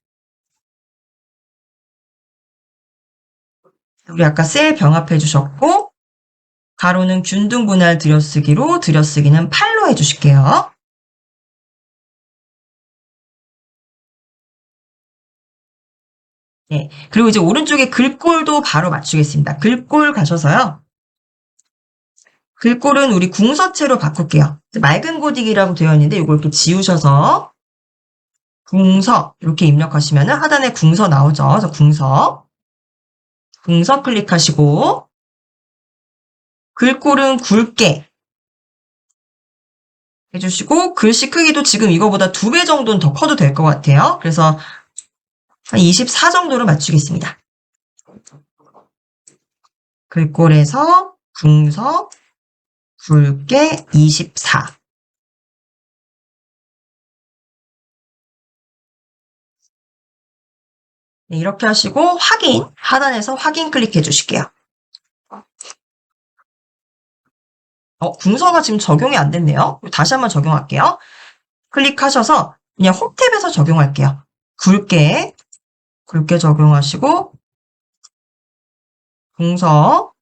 우리 아까 셀 병합해 주셨고, 가로는 균등분할 들여쓰기로 들여쓰기는 8로 해주실게요. 네. 그리고 이제 오른쪽에 글꼴도 바로 맞추겠습니다. 글꼴 가셔서요. 글꼴은 우리 궁서체로 바꿀게요. 맑은 고딕이라고 되어 있는데 이걸 이렇게 지우셔서 궁서 이렇게 입력하시면 하단에 궁서 나오죠. 그래서 궁서 클릭하시고 글꼴은 굵게 해주시고 글씨 크기도 지금 이거보다 2배 정도는 더 커도 될 것 같아요. 그래서 한 24 정도로 맞추겠습니다. 글꼴에서 궁서 굵게 24. 네, 이렇게 하시고 확인, 하단에서 확인 클릭해 주실게요. 궁서가 지금 적용이 안 됐네요. 다시 한번 적용할게요. 클릭하셔서 그냥 홈 탭에서 적용할게요. 굵게 적용하시고 궁서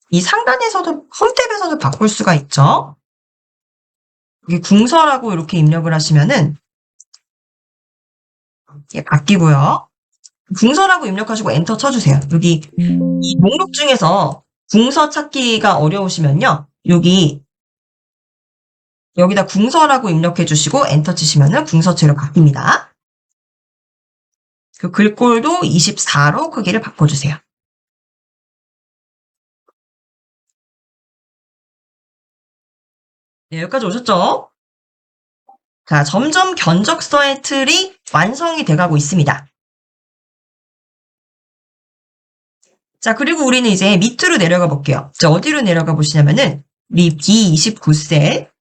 이 상단에서도 홈 탭에서도 바꿀 수가 있죠. 여기 궁서라고 이렇게 입력을 하시면은 바뀌고요. 궁서라고 입력하시고 엔터 쳐주세요. 여기 이 목록 중에서 궁서 찾기가 어려우시면요. 여기다 궁서라고 입력해 주시고 엔터 치시면은 궁서체로 바뀝니다. 그 글꼴도 24로 크기를 바꿔주세요. 네, 여기까지 오셨죠? 자, 점점 견적서의 틀이 완성이 돼가고 있습니다. 자, 그리고 우리는 이제 밑으로 내려가 볼게요. 이제 어디로 내려가 보시냐면은 우리 B29셀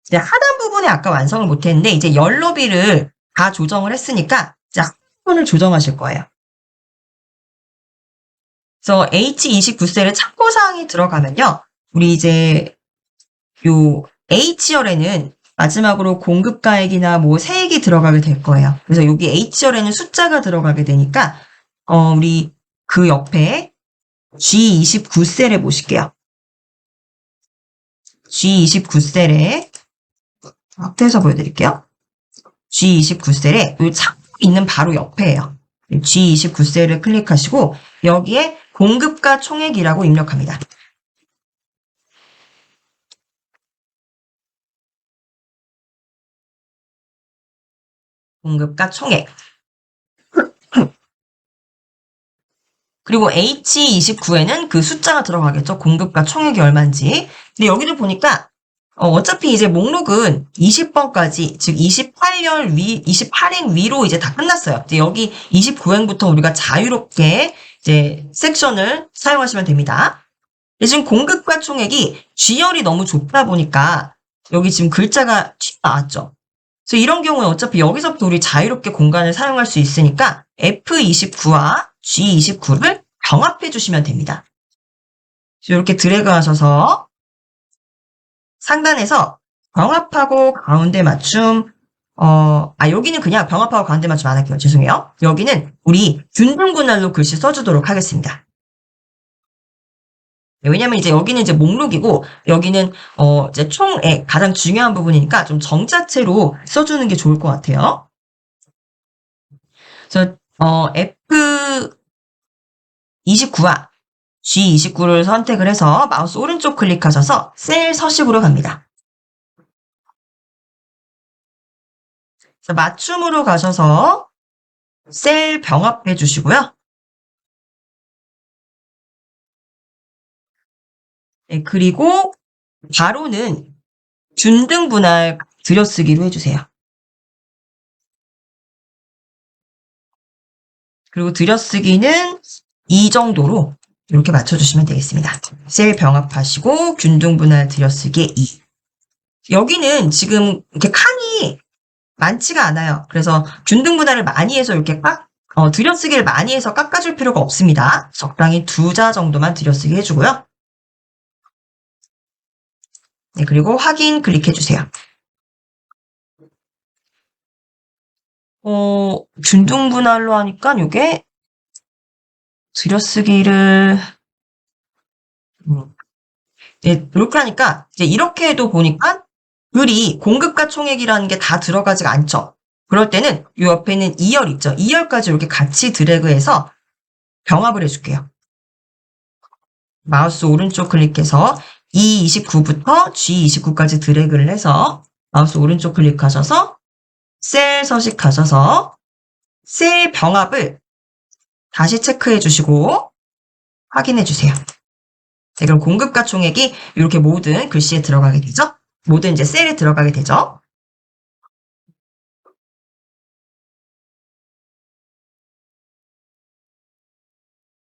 이제 하단 부분에 아까 완성을 못했는데 이제 열 너비를 다 조정을 했으니까 이제 한 부분을 조정하실 거예요. 그래서 H29셀에 참고사항이 들어가면요. 우리 이제 요 H열에는 마지막으로 공급가액이나 뭐 세액이 들어가게 될 거예요. 그래서 여기 H열에는 숫자가 들어가게 되니까 우리 그 옆에 G29셀에 보실게요. G29셀에 확대해서 보여드릴게요. G29셀에 이 창고 있는 바로 옆에예요. G29셀을 클릭하시고 여기에 공급가 총액이라고 입력합니다. 공급가 총액. 그리고 H29에는 그 숫자가 들어가겠죠. 공급가 총액이 얼마인지. 근데 여기도 보니까 어차피 이제 목록은 20번까지, 즉 28행 위로 이제 다 끝났어요. 이제 여기 29행부터 우리가 자유롭게 이제 섹션을 사용하시면 됩니다. 지금 공급가 총액이 G열이 너무 좁다 보니까 여기 지금 글자가 튀어나왔죠. 그래서 이런 경우에 어차피 여기서부터 우리 자유롭게 공간을 사용할 수 있으니까 F29와 G29를 병합해 주시면 됩니다. 이렇게 드래그 하셔서 상단에서 병합하고 가운데 맞춤 여기는 그냥 병합하고 가운데 맞춤 안 할게요. 죄송해요. 여기는 우리 균등 분할로 글씨 써주도록 하겠습니다. 네, 왜냐면 이제 여기는 이제 목록이고, 여기는, 이제 총의 가장 중요한 부분이니까 좀 정자체로 써주는 게 좋을 것 같아요. 그래서, F29와 G29를 선택을 해서 마우스 오른쪽 클릭하셔서 셀 서식으로 갑니다. 그래서 맞춤으로 가셔서 셀 병합해 주시고요. 네, 그리고 가로는 균등 분할 들여쓰기로 해주세요. 그리고 들여쓰기는 이 정도로 이렇게 맞춰주시면 되겠습니다. 셀 병합하시고 균등 분할 들여쓰기에 2. 여기는 지금 이렇게 칸이 많지가 않아요. 그래서 균등 분할을 많이 해서 이렇게 들여쓰기를 많이 해서 깎아줄 필요가 없습니다. 적당히 2자 정도만 들여쓰기 해주고요. 네, 그리고 확인 클릭해주세요. 균등 분할로 하니까 이게 들여쓰기를 네, 이렇게 하니까 이제 이렇게 해도 보니까 글이 공급과 총액이라는 게 다 들어가지가 않죠. 그럴 때는 이 옆에는 2열 있죠. 2열까지 이렇게 같이 드래그해서 병합을 해줄게요. 마우스 오른쪽 클릭해서 E29부터 G29까지 드래그를 해서 마우스 오른쪽 클릭하셔서 셀 서식 가셔서 셀 병합을 다시 체크해 주시고 확인해 주세요. 네, 그럼 공급과 총액이 이렇게 모든 글씨에 들어가게 되죠. 모든 이제 셀에 들어가게 되죠.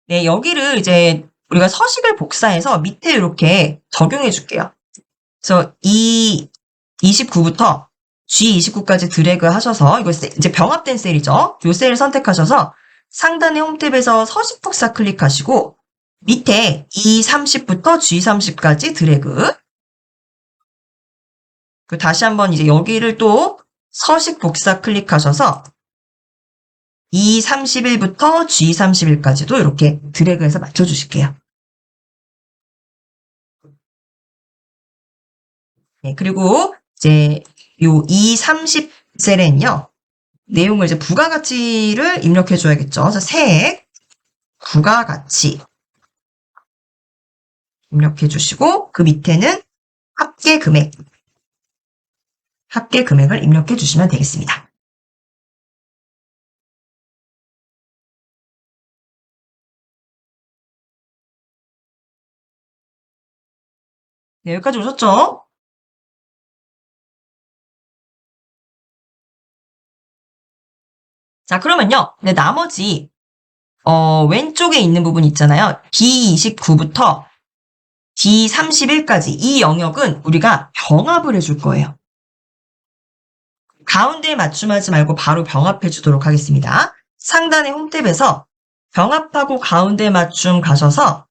네, 여기를 이제 우리가 서식을 복사해서 밑에 이렇게 적용해 줄게요. 그래서 이 29부터 G29까지 드래그 하셔서 이거 이제 병합된 셀이죠. 이 셀을 선택하셔서 상단의 홈탭에서 서식 복사 클릭하시고 밑에 E30부터 G30까지 드래그. 그 다시 한번 이제 여기를 또 서식 복사 클릭하셔서 E31부터 G31까지도 이렇게 드래그해서 맞춰주실게요. 네, 그리고 이제 요 E30 셀에는요, 내용을 이제 부가가치를 입력해 줘야겠죠. 그래서 색, 부가가치 입력해 주시고, 그 밑에는 합계 금액, 합계 금액을 입력해 주시면 되겠습니다. 네, 여기까지 오셨죠? 자, 그러면요. 네, 나머지, 왼쪽에 있는 부분 있잖아요. D29부터 D31까지 이 영역은 우리가 병합을 해줄 거예요. 가운데에 맞춤하지 말고 바로 병합해 주도록 하겠습니다. 상단의 홈탭에서 병합하고 가운데 맞춤 가셔서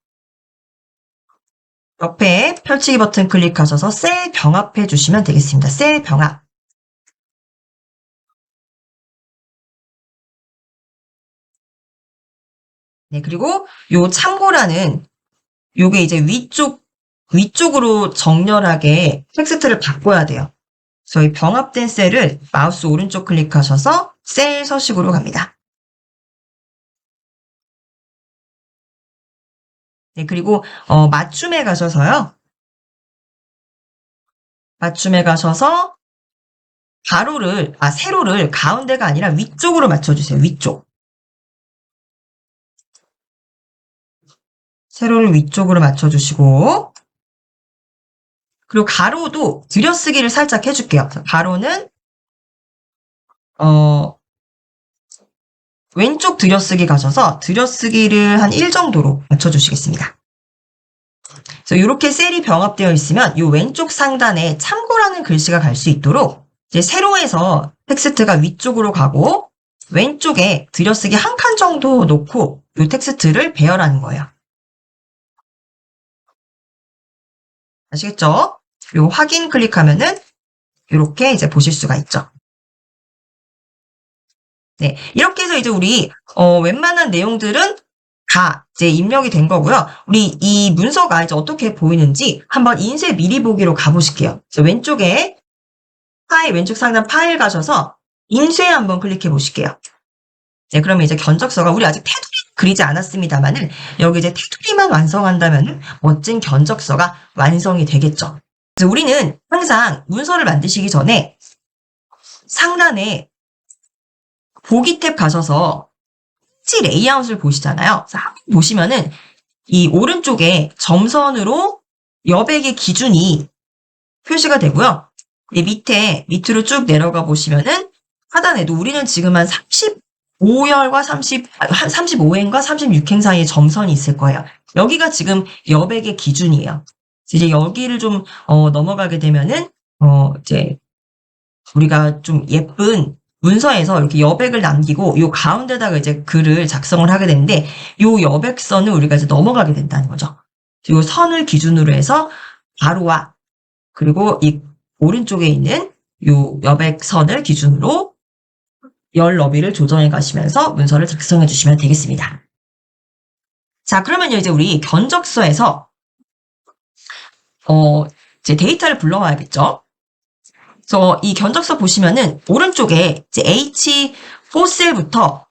옆에 펼치기 버튼 클릭하셔서 셀 병합해 주시면 되겠습니다. 셀 병합. 네, 그리고 요 참고란은 요게 이제 위쪽으로 정렬하게 텍스트를 바꿔야 돼요. 저희 병합된 셀을 마우스 오른쪽 클릭하셔서 셀 서식으로 갑니다. 네, 그리고 맞춤에 가셔서요. 맞춤에 가셔서 세로를 가운데가 아니라 위쪽으로 맞춰주세요. 위쪽. 세로를 위쪽으로 맞춰주시고 그리고 가로도 들여쓰기를 살짝 해줄게요. 가로는 왼쪽 들여쓰기 가셔서 들여쓰기를 한 1 정도로 맞춰주시겠습니다. 그래서 이렇게 셀이 병합되어 있으면 이 왼쪽 상단에 참고라는 글씨가 갈 수 있도록 이제 세로에서 텍스트가 위쪽으로 가고 왼쪽에 들여쓰기 한 칸 정도 놓고 이 텍스트를 배열하는 거예요. 아시겠죠? 요 확인 클릭하면은 이렇게 이제 보실 수가 있죠. 네, 이렇게 해서 이제 우리 웬만한 내용들은 다 이제 입력이 된 거고요. 우리 이 문서가 이제 어떻게 보이는지 한번 인쇄 미리 보기로 가보실게요. 왼쪽에 파일, 왼쪽 상단 파일 가셔서 인쇄 한번 클릭해 보실게요. 네, 그러면 이제 견적서가 우리 아직 테두리 그리지 않았습니다만은 여기 이제 테두리만 완성한다면 멋진 견적서가 완성이 되겠죠. 그래서 우리는 항상 문서를 만드시기 전에 상단에 보기 탭 가셔서 페이지 레이아웃을 보시잖아요. 보시면은 이 오른쪽에 점선으로 여백의 기준이 표시가 되고요. 밑으로 쭉 내려가 보시면은 하단에도 우리는 지금 한 35열과 35행과 36행 사이에 점선이 있을 거예요. 여기가 지금 여백의 기준이에요. 이제 여기를 좀 넘어가게 되면은 이제 우리가 좀 예쁜 문서에서 이렇게 여백을 남기고 요 가운데다가 이제 글을 작성을 하게 되는데 요 여백선을 우리가 이제 넘어가게 된다는 거죠. 요 선을 기준으로 해서 가로와 그리고 이 오른쪽에 있는 요 여백선을 기준으로 열 너비를 조정해 가시면서 문서를 작성해 주시면 되겠습니다. 자, 그러면요, 이제 우리 견적서에서, 이제 데이터를 불러와야겠죠? 그래서 이 견적서 보시면은 오른쪽에 이제 H4셀부터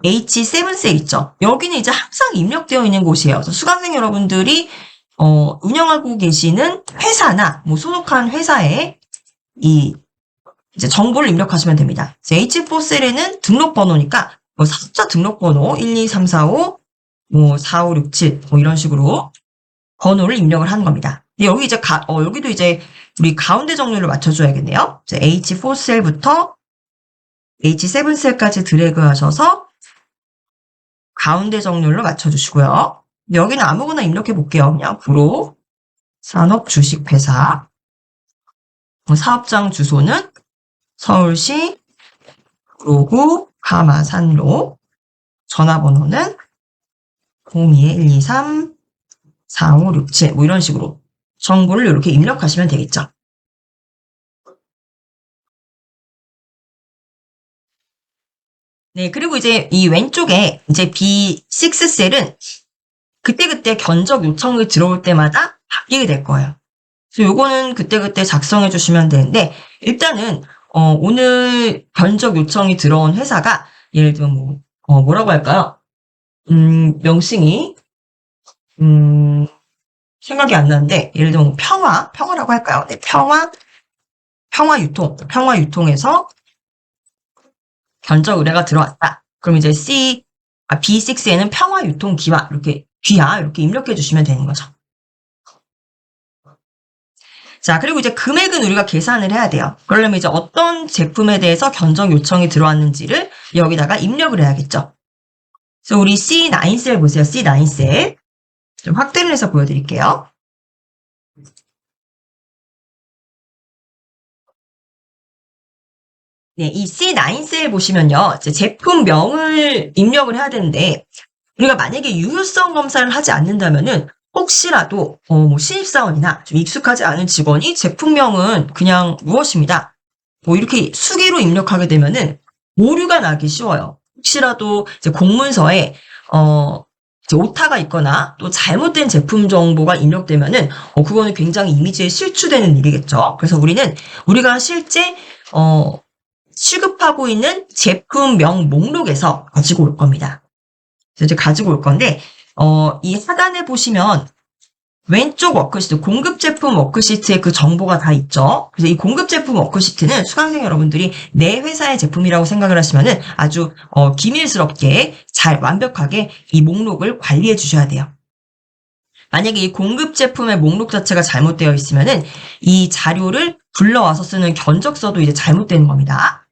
H7셀 있죠? 여기는 이제 항상 입력되어 있는 곳이에요. 그래서 수강생 여러분들이, 운영하고 계시는 회사나 뭐 소속한 회사에 이 이제 정보를 입력하시면 됩니다. H4셀에는 등록번호니까 뭐 사업자 등록번호 1, 2, 3, 4, 5, 뭐 4, 5, 6, 7, 뭐 이런 식으로 번호를 입력을 하는 겁니다. 여기 이제 여기도 이제 우리 가운데 정렬을 맞춰줘야겠네요. H4셀부터 H7셀까지 드래그 하셔서 가운데 정렬로 맞춰주시고요. 여기는 아무거나 입력해 볼게요. 그냥 구로 산업주식회사 사업장 주소는 서울시 구로구 가마산로 전화번호는 02-123-4567 뭐 이런 식으로 정보를 이렇게 입력하시면 되겠죠. 네, 그리고 이제 이 왼쪽에 이제 B6셀은 그때그때 견적 요청이 들어올 때마다 바뀌게 될 거예요. 그래서 요거는 그때그때 작성해 주시면 되는데 일단은 오늘 견적 요청이 들어온 회사가 예를 들면 뭐라고 할까요? 명칭이 생각이 안 나는데 예를 들면 평화라고 할까요? 네, 평화유통에서 견적 의뢰가 들어왔다. 그럼 이제 B6에는 평화유통기와 귀하 이렇게 입력해 주시면 되는 거죠. 자, 그리고 이제 금액은 우리가 계산을 해야 돼요. 그러려면 이제 어떤 제품에 대해서 견적 요청이 들어왔는지를 여기다가 입력을 해야겠죠. 그래서 우리 C9셀 보세요. C9셀. 좀 확대를 해서 보여드릴게요. 네, 이 C9셀 보시면요. 이제 제품명을 입력을 해야 되는데, 우리가 만약에 유효성 검사를 하지 않는다면은, 혹시라도, 뭐 신입사원이나 좀 익숙하지 않은 직원이 제품명은 그냥 무엇입니다. 뭐 이렇게 수기로 입력하게 되면은, 오류가 나기 쉬워요. 혹시라도 이제 공문서에, 이제 오타가 있거나 또 잘못된 제품 정보가 입력되면은, 그거는 굉장히 이미지에 실추되는 일이겠죠. 그래서 우리가 실제, 취급하고 있는 제품명 목록에서 가지고 올 겁니다. 그래서 이제 가지고 올 건데, 이 하단에 보시면 왼쪽 워크시트, 공급 제품 워크시트에 그 정보가 다 있죠. 그래서 이 공급 제품 워크시트는 수강생 여러분들이 내 회사의 제품이라고 생각을 하시면은 아주 기밀스럽게 잘 완벽하게 이 목록을 관리해 주셔야 돼요. 만약에 이 공급 제품의 목록 자체가 잘못되어 있으면은 이 자료를 불러와서 쓰는 견적서도 이제 잘못되는 겁니다.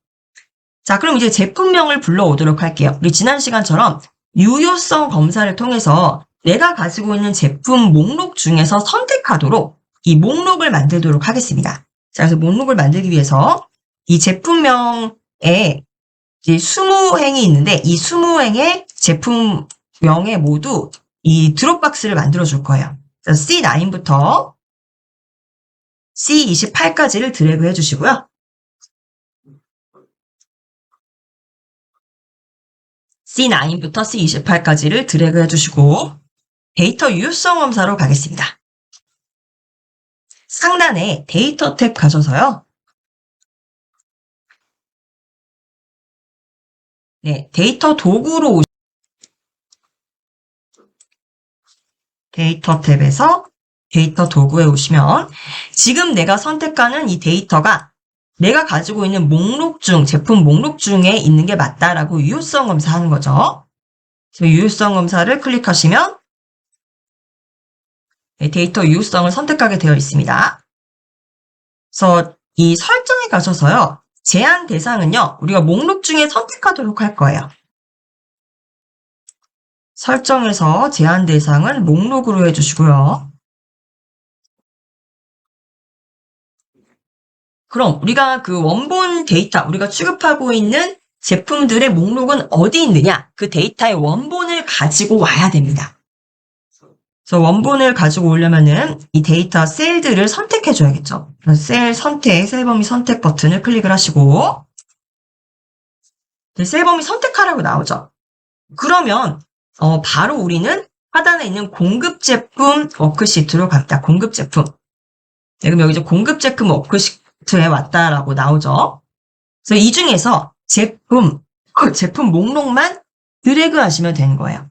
자, 그럼 이제 제품명을 불러오도록 할게요. 우리 지난 시간처럼 유효성 검사를 통해서 내가 가지고 있는 제품 목록 중에서 선택하도록 이 목록을 만들도록 하겠습니다. 자, 그래서 목록을 만들기 위해서 이 제품명에 이제 20행이 있는데 이 20행의 제품명에 모두 이 드롭박스를 만들어 줄 거예요. C9부터 C28까지를 드래그 해주시고요. C9부터 C28까지를 드래그 해주시고 데이터 유효성 검사로 가겠습니다. 상단에 데이터 탭 가셔서요. 네, 데이터 도구로 데이터 탭에서 데이터 도구에 오시면 지금 내가 선택하는 이 데이터가 내가 가지고 있는 목록 중, 제품 목록 중에 있는 게 맞다라고 유효성 검사하는 거죠. 유효성 검사를 클릭하시면 데이터 유효성을 선택하게 되어 있습니다. 그래서 이 설정에 가셔서요. 제한 대상은요. 우리가 목록 중에 선택하도록 할 거예요. 설정에서 제한 대상은 목록으로 해주시고요. 그럼 우리가 그 원본 데이터, 우리가 취급하고 있는 제품들의 목록은 어디 있느냐? 그 데이터의 원본을 가지고 와야 됩니다. 그래서 원본을 가지고 오려면은 이 데이터 셀들을 선택해 줘야겠죠. 셀 선택, 셀 범위 선택 버튼을 클릭을 하시고 셀 범위 선택하라고 나오죠. 그러면 바로 우리는 하단에 있는 공급 제품 워크시트로 갑니다. 공급 제품. 네, 그럼 여기 이제 공급 제품 워크시트에 왔다라고 나오죠. 그래서 이 중에서 제품 목록만 드래그 하시면 되는 거예요.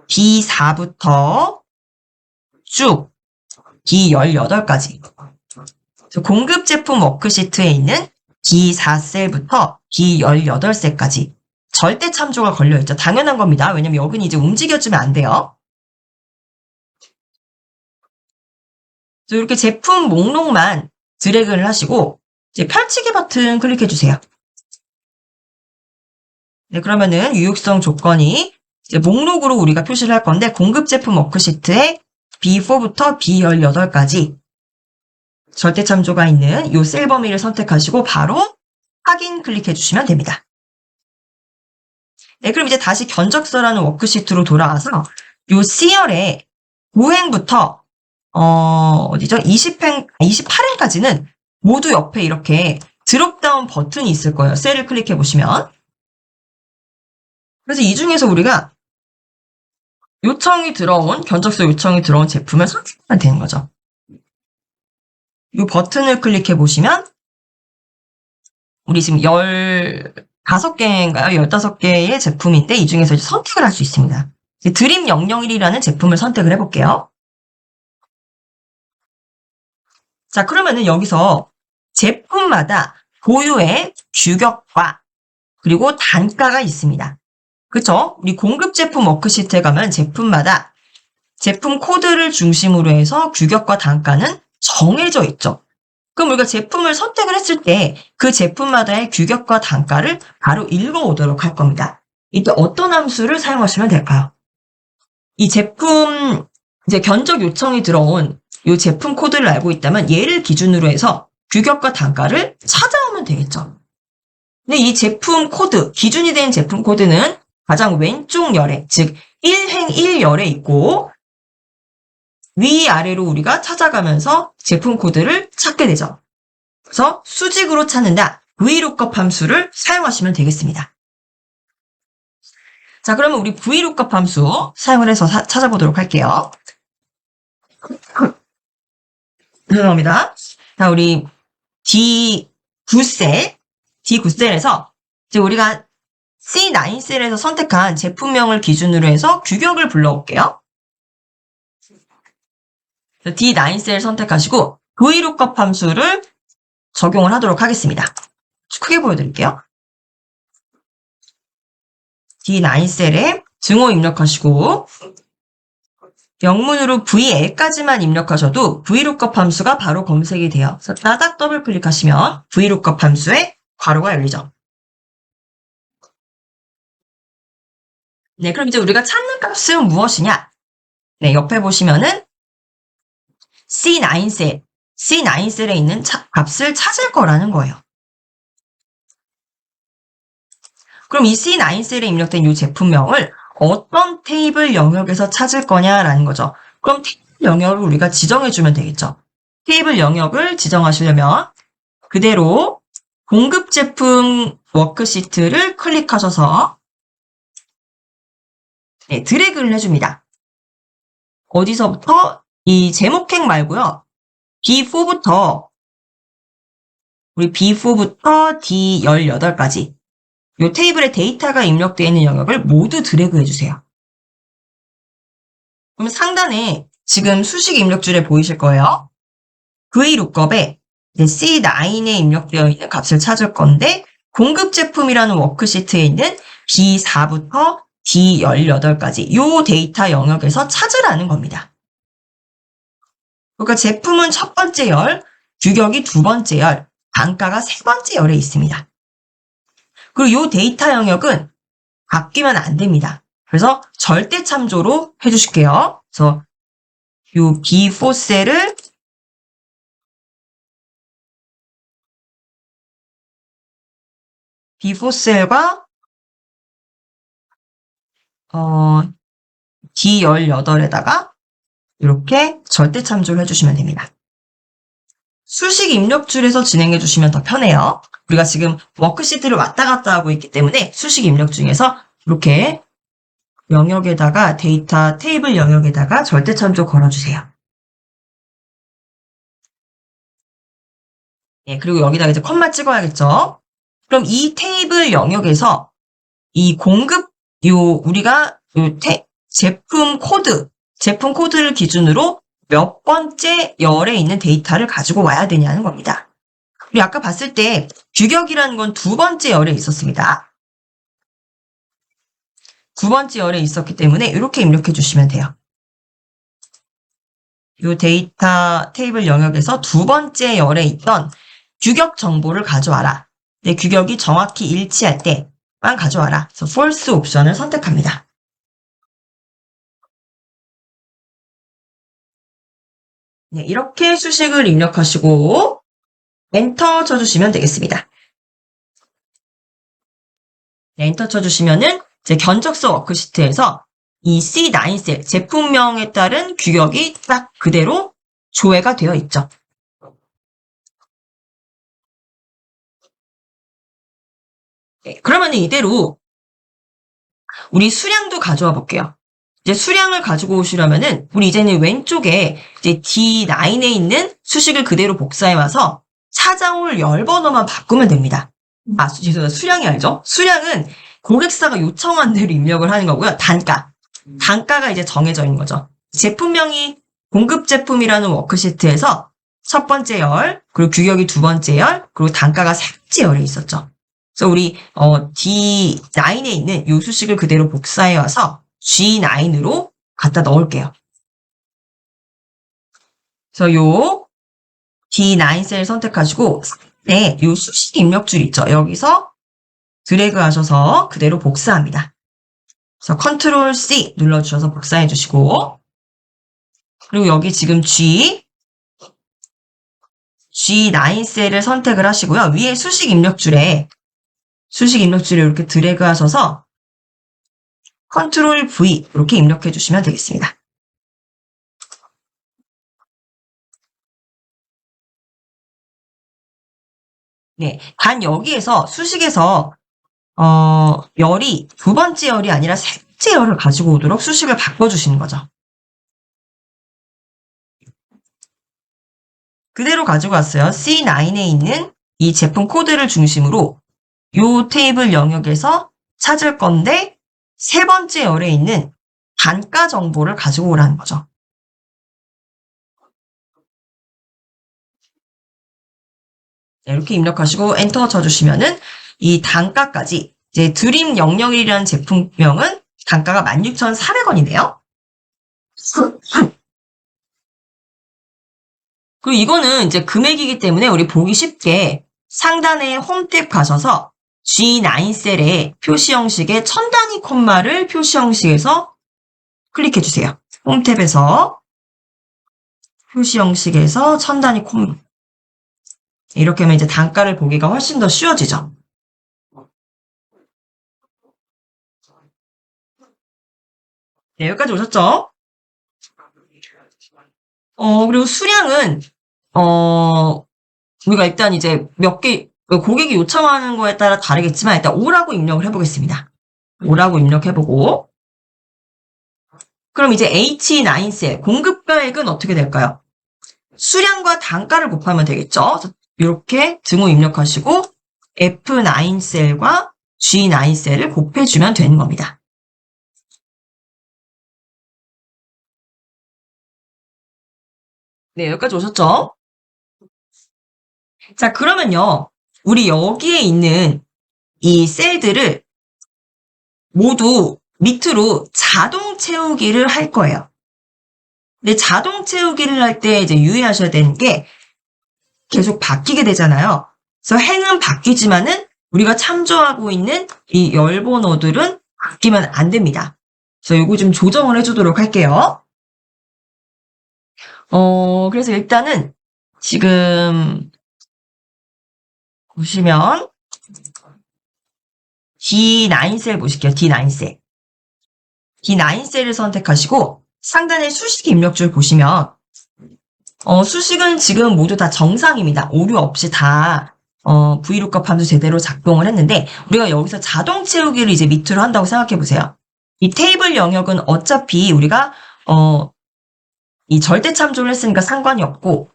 B4부터 쭉 B18까지. 공급 제품 워크시트에 있는 B4셀부터 B18셀까지 절대 참조가 걸려있죠. 당연한 겁니다. 왜냐면 여기는 이제 움직여주면 안 돼요. 이렇게 제품 목록만 드래그를 하시고 이제 펼치기 버튼 클릭해 주세요. 네, 그러면은 유효성 조건이 이제 목록으로 우리가 표시를 할 건데 공급 제품 워크시트에 B4부터 B18까지 절대 참조가 있는 이 셀 범위를 선택하시고 바로 확인 클릭해 주시면 됩니다. 네, 그럼 이제 다시 견적서라는 워크시트로 돌아와서 이 C열의 5행부터 어디죠? 28행까지는 모두 옆에 이렇게 드롭다운 버튼이 있을 거예요. 셀을 클릭해 보시면. 그래서 이 중에서 우리가 견적서 요청이 들어온 제품을 선택하면 되는 거죠. 이 버튼을 클릭해 보시면 우리 지금 15개인가요? 15개의 제품인데 이 중에서 선택을 할 수 있습니다. 드림 001이라는 제품을 선택을 해볼게요. 자, 그러면은 여기서 제품마다 고유의 규격과 그리고 단가가 있습니다. 그쵸? 우리 공급 제품 워크시트에 가면 제품마다 제품 코드를 중심으로 해서 규격과 단가는 정해져 있죠. 그럼 우리가 제품을 선택을 했을 때 그 제품마다의 규격과 단가를 바로 읽어오도록 할 겁니다. 이때 어떤 함수를 사용하시면 될까요? 이 제품, 이제 견적 요청이 들어온 이 제품 코드를 알고 있다면 얘를 기준으로 해서 규격과 단가를 찾아오면 되겠죠. 근데 이 제품 코드, 기준이 된 제품 코드는 가장 왼쪽 열에, 즉 1행 1열에 있고 위아래로 우리가 찾아가면서 제품 코드를 찾게 되죠. 그래서 수직으로 찾는다. VLOOKUP 함수를 사용하시면 되겠습니다. 자, 그러면 우리 VLOOKUP 함수 사용을 해서 찾아보도록 할게요. 죄송합니다. 자, 우리 D9셀에서 이제 우리가 C9셀에서 선택한 제품명을 기준으로 해서 규격을 불러올게요. D9셀 선택하시고 VLOOKUP 함수를 적용을 하도록 하겠습니다. 크게 보여드릴게요. D9셀에 증오 입력하시고 영문으로 VL까지만 입력하셔도 VLOOKUP 함수가 바로 검색이 돼요. 그래서 따닥 더블 클릭하시면 VLOOKUP 함수의 괄호가 열리죠. 네, 그럼 이제 우리가 찾는 값은 무엇이냐? 네, 옆에 보시면은 C9셀에 있는 값을 찾을 거라는 거예요. 그럼 이 C9셀에 입력된 이 제품명을 어떤 테이블 영역에서 찾을 거냐라는 거죠. 그럼 테이블 영역을 우리가 지정해주면 되겠죠. 테이블 영역을 지정하시려면 그대로 공급 제품 워크시트를 클릭하셔서 네, 드래그를 해줍니다. 어디서부터? 이 제목행 말고요. B4부터 우리 B4부터 D18까지 이 테이블에 데이터가 입력되어 있는 영역을 모두 드래그 해주세요. 그럼 상단에 지금 수식 입력줄에 보이실 거예요. V 룩업에 C9에 입력되어 있는 값을 찾을 건데 공급 제품이라는 워크시트에 있는 B4부터 D18까지 이 데이터 영역에서 찾으라는 겁니다. 그러니까 제품은 첫 번째 열, 규격이 두 번째 열, 단가가 세 번째 열에 있습니다. 그리고 이 데이터 영역은 바뀌면 안 됩니다. 그래서 절대 참조로 해주실게요. 그래서 이 B4 셀을 B4 셀과 D18에다가 이렇게 절대 참조를 해주시면 됩니다. 수식 입력줄에서 진행해 주시면 더 편해요. 우리가 지금 워크시트를 왔다 갔다 하고 있기 때문에 수식 입력 중에서 이렇게 영역에다가 데이터 테이블 영역에다가 절대 참조 걸어주세요. 예, 그리고 여기다가 이제 컴마 찍어야겠죠. 그럼 이 테이블 영역에서 이 공급 우리가 제품 코드를 기준으로 몇 번째 열에 있는 데이터를 가지고 와야 되냐는 겁니다. 우리 아까 봤을 때 규격이라는 건 두 번째 열에 있었습니다. 두 번째 열에 있었기 때문에 이렇게 입력해 주시면 돼요. 이 데이터 테이블 영역에서 두 번째 열에 있던 규격 정보를 가져와라. 내 규격이 정확히 일치할 때만 가져와라. 그래서 false 옵션을 선택합니다. 네, 이렇게 수식을 입력하시고 엔터 쳐주시면 되겠습니다. 네, 엔터 쳐주시면은 이제 견적서 워크시트에서 이 C9셀 제품명에 따른 규격이 딱 그대로 조회가 되어 있죠. 네, 그러면 이대로 우리 수량도 가져와 볼게요. 이제 수량을 가지고 오시려면은 우리 이제는 왼쪽에 이제 D9에 있는 수식을 그대로 복사해 와서 찾아올 열 번호만 바꾸면 됩니다. 죄송해요. 수량이 알죠? 수량은 고객사가 요청한 대로 입력을 하는 거고요. 단가가 이제 정해져 있는 거죠. 제품명이 공급 제품이라는 워크시트에서 첫 번째 열, 그리고 규격이 두 번째 열, 그리고 단가가 세 번째 열에 있었죠. 그래서 우리 D9에 있는 이 수식을 그대로 복사해 와서 G9으로 갖다 넣을게요. 그래서 요 D9 셀 선택하시고 네, 요 수식 입력줄 있죠. 여기서 드래그 하셔서 그대로 복사합니다. 그래서 컨트롤 C 눌러주셔서 복사해 주시고 그리고 여기 지금 G9 셀을 선택을 하시고요. 위에 수식 입력줄에 이렇게 드래그 하셔서 컨트롤 V 이렇게 입력해 주시면 되겠습니다. 네, 단 여기에서 수식에서 열이 두 번째 열이 아니라 세 번째 열을 가지고 오도록 수식을 바꿔주시는 거죠. 그대로 가지고 왔어요. C9에 있는 이 제품 코드를 중심으로 이 테이블 영역에서 찾을 건데 세 번째 열에 있는 단가 정보를 가지고 오라는 거죠. 네, 이렇게 입력하시고 엔터 쳐주시면은 이 단가까지 이제 드림 001이라는 제품명은 단가가 16,400원이네요. 그리고 이거는 이제 금액이기 때문에 우리 보기 쉽게 상단에 홈 탭 가셔서 G9 셀에 표시 형식의 천 단위 콤마를 표시 형식에서 클릭해 주세요. 홈 탭에서 표시 형식에서 천 단위 콤마. 이렇게 하면 이제 단가를 보기가 훨씬 더 쉬워지죠. 네, 여기까지 오셨죠? 그리고 수량은, 우리가 일단 이제 고객이 요청하는 거에 따라 다르겠지만, 일단 5라고 입력을 해보겠습니다. 5라고 입력해보고, 그럼 이제 H9셀 공급가액은 어떻게 될까요? 수량과 단가를 곱하면 되겠죠. 이렇게 등호 입력하시고 F9셀과 G9셀을 곱해주면 되는 겁니다. 네, 여기까지 오셨죠? 자, 그러면요. 우리 여기에 있는 이 셀들을 모두 밑으로 자동 채우기를 할 거예요. 근데 자동 채우기를 할 때 이제 유의하셔야 되는 게 계속 바뀌게 되잖아요. 그래서 행은 바뀌지만은 우리가 참조하고 있는 이 열번호들은 바뀌면 안 됩니다. 그래서 이거 좀 조정을 해주도록 할게요. 그래서 일단은 지금 보시면 D9셀 보실게요. D9셀. D9셀을 선택하시고 상단에 수식 입력줄 보시면 수식은 지금 모두 다 정상입니다. 오류 없이 다 VLOOKUP 함수 제대로 작동을 했는데 우리가 여기서 자동 채우기를 이제 밑으로 한다고 생각해 보세요. 이 테이블 영역은 어차피 우리가 이 절대 참조를 했으니까 상관이 없고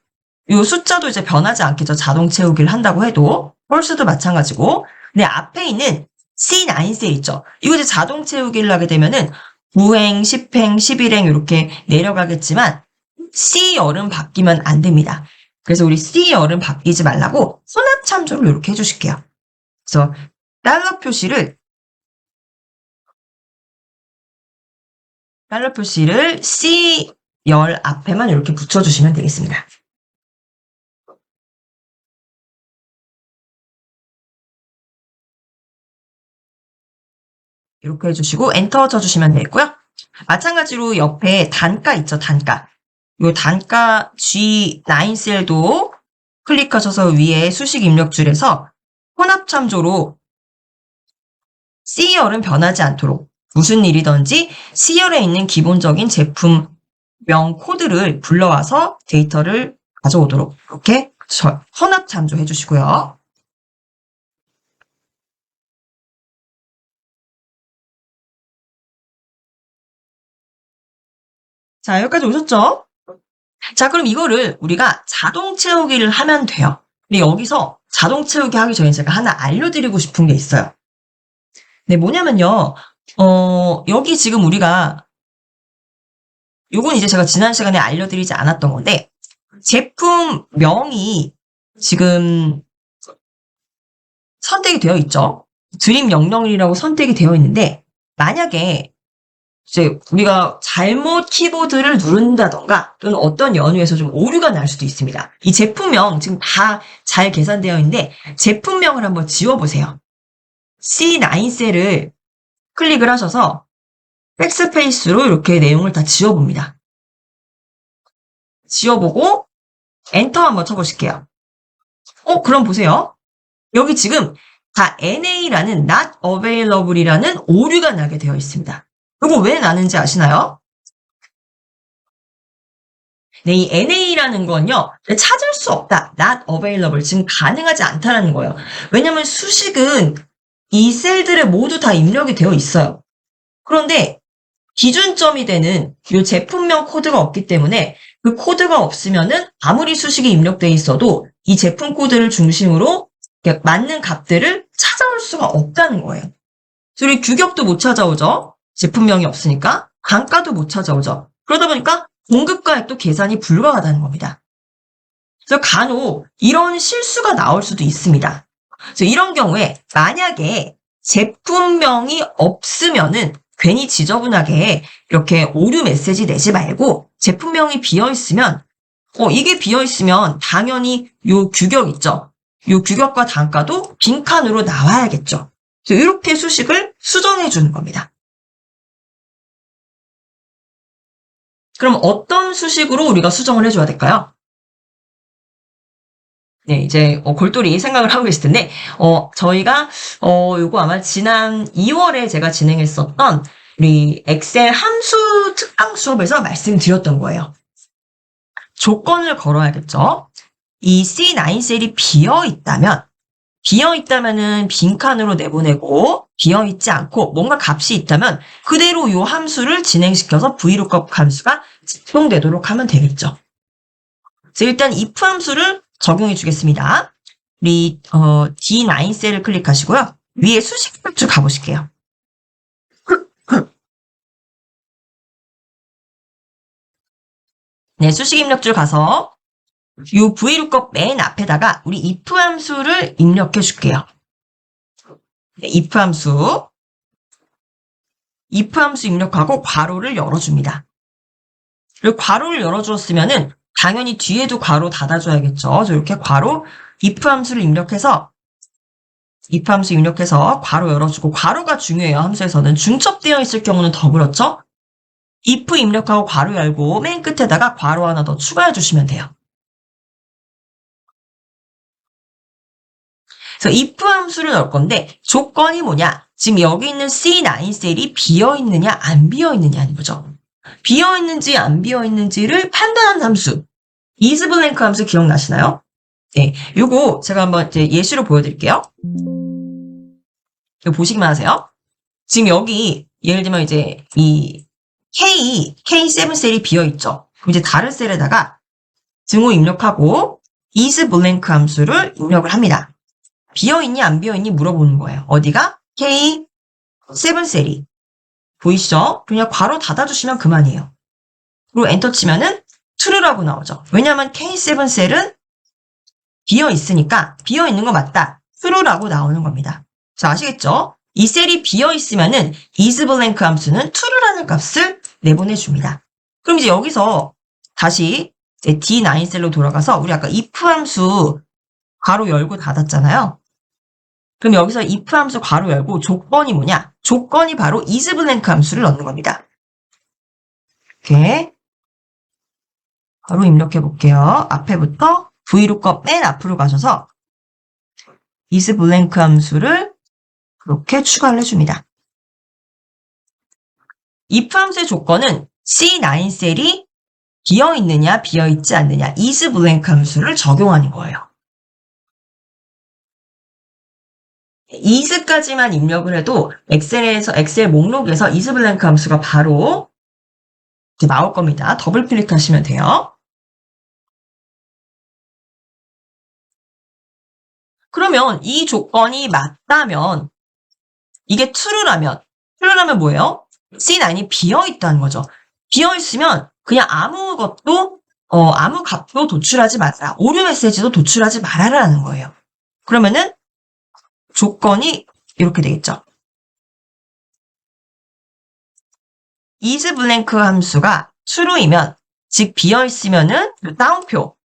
이 숫자도 이제 변하지 않겠죠. 자동 채우기를 한다고 해도 홀수도 마찬가지고 근데 앞에 있는 C9셀 있죠. 이거 이제 자동 채우기를 하게 되면은 9행, 10행, 11행 이렇게 내려가겠지만 C열은 바뀌면 안 됩니다. 그래서 우리 C열은 바뀌지 말라고 혼합 참조를 이렇게 해주실게요. 그래서 달러 표시를 C열 앞에만 이렇게 붙여주시면 되겠습니다. 이렇게 해주시고 엔터 쳐주시면 되고요. 마찬가지로 옆에 단가 있죠. 단가. 이 단가 G9셀도 클릭하셔서 위에 수식 입력줄에서 혼합 참조로 C열은 변하지 않도록 무슨 일이든지 C열에 있는 기본적인 제품명 코드를 불러와서 데이터를 가져오도록 이렇게 혼합 참조해 주시고요. 자, 여기까지 오셨죠? 자, 그럼 이거를 우리가 자동 채우기를 하면 돼요. 근데 여기서 자동 채우기 하기 전에 제가 하나 알려드리고 싶은 게 있어요. 네, 뭐냐면요. 여기 지금 우리가 요건 이제 제가 지난 시간에 알려드리지 않았던 건데 제품명이 지금 선택이 되어 있죠. 드림 명령이라고 선택이 되어 있는데 만약에 이제 우리가 잘못 키보드를 누른다던가 또는 어떤 연유에서 좀 오류가 날 수도 있습니다. 이 제품명 지금 다 잘 계산되어 있는데 제품명을 한번 지워보세요. C9셀을 클릭을 하셔서 백스페이스로 이렇게 내용을 다 지워봅니다. 지워보고 엔터 한번 쳐보실게요. 그럼 보세요. 여기 지금 다 NA라는 not available이라는 오류가 나게 되어 있습니다. 이거 왜 나는지 아시나요? 네, 이 NA라는 건요, 찾을 수 없다. not available. 지금 가능하지 않다라는 거예요. 왜냐면 수식은 이 셀들에 모두 다 입력이 되어 있어요. 그런데 기준점이 되는 이 제품명 코드가 없기 때문에 그 코드가 없으면은 아무리 수식이 입력되어 있어도 이 제품 코드를 중심으로 맞는 값들을 찾아올 수가 없다는 거예요. 그리고 규격도 못 찾아오죠. 제품명이 없으니까. 단가도 못 찾아오죠. 그러다 보니까 공급가액도 계산이 불가하다는 겁니다. 그래서 간혹 이런 실수가 나올 수도 있습니다. 그래서 이런 경우에 만약에 제품명이 없으면은 괜히 지저분하게 이렇게 오류 메시지 내지 말고 제품명이 비어있으면 이게 비어있으면 당연히 요 규격 있죠. 요 규격과 단가도 빈칸으로 나와야겠죠. 그래서 이렇게 수식을 수정해 주는 겁니다. 그럼 어떤 수식으로 우리가 수정을 해줘야 될까요? 네, 이제 골똘히 생각을 하고 계실 텐데 저희가 요거 아마 지난 2월에 제가 진행했었던 우리 엑셀 함수 특강 수업에서 말씀드렸던 거예요. 조건을 걸어야겠죠. 이 C9셀이 비어 있다면 비어 있다면은 빈칸으로 내보내고 비어 있지 않고 뭔가 값이 있다면 그대로 이 함수를 진행시켜서 VLOOKUP 함수가 작동되도록 하면 되겠죠. 그래서 일단 if 함수를 적용해 주겠습니다. 우리 D9 셀을 클릭하시고요. 위에 수식 입력줄 가보실게요. 네, 수식 입력줄 가서 이 VLOOKUP 맨 앞에다가 우리 if 함수를 입력해 줄게요. 네, if 함수 입력하고 괄호를 열어줍니다. 그리고 괄호를 열어주었으면은 당연히 뒤에도 괄호 닫아줘야겠죠. 이렇게 괄호 if 함수를 입력해서 괄호 열어주고, 괄호가 중요해요. 함수에서는 중첩되어 있을 경우는 더 그렇죠. if 입력하고 괄호 열고 맨 끝에다가 괄호 하나 더 추가해 주시면 돼요. 그래서 if 함수를 넣을 건데 조건이 뭐냐? 지금 여기 있는 C9 셀이 비어 있느냐 안 비어 있느냐는 거죠. 비어 있는지 안 비어 있는지를 판단하는 함수. isBlank 함수 기억나시나요? 네, 요거 제가 한번 이제 예시로 보여드릴게요. 이거 보시기만 하세요. 지금 여기 예를 들면 이제 이 K7 셀이 비어 있죠. 그럼 이제 다른 셀에다가 등호 입력하고 isBlank 함수를 입력을 합니다. 비어 있니 안 비어 있니 물어보는 거예요. 어디가? K7 셀이 보이시죠? 그냥 괄호 닫아주시면 그만이에요. 그리고 엔터 치면은 true라고 나오죠. 왜냐하면 K7 셀은 비어 있으니까 비어 있는 거 맞다. true라고 나오는 겁니다. 자, 아시겠죠? 이 셀이 비어 있으면은 isBlank 함수는 true라는 값을 내보내줍니다. 그럼 이제 여기서 다시 이제 D9 셀로 돌아가서 우리 아까 if 함수 괄호 열고 닫았잖아요. 그럼 여기서 if 함수 괄호 열고 조건이 뭐냐? 조건이 바로 isBlank 함수를 넣는 겁니다. 이렇게 바로 입력해 볼게요. 앞에부터 VLOOKUP 맨 앞으로 가셔서 isBlank 함수를 그렇게 추가를 해줍니다. if 함수의 조건은 C9 셀이 비어 있느냐 비어 있지 않느냐 isBlank 함수를 적용하는 거예요. is까지만 입력을 해도 엑셀 목록에서 isBlank 함수가 바로 나올 겁니다. 더블 클릭하시면 돼요. 그러면 이 조건이 맞다면 이게 true라면 뭐예요? C9이 비어 있다는 거죠. 비어 있으면 그냥 아무 값도 도출하지 말아라. 오류 메시지도 도출하지 말아라는 거예요. 그러면은 조건이 이렇게 되겠죠. isBlank 함수가 true이면, 즉 비어 있으면은 다운표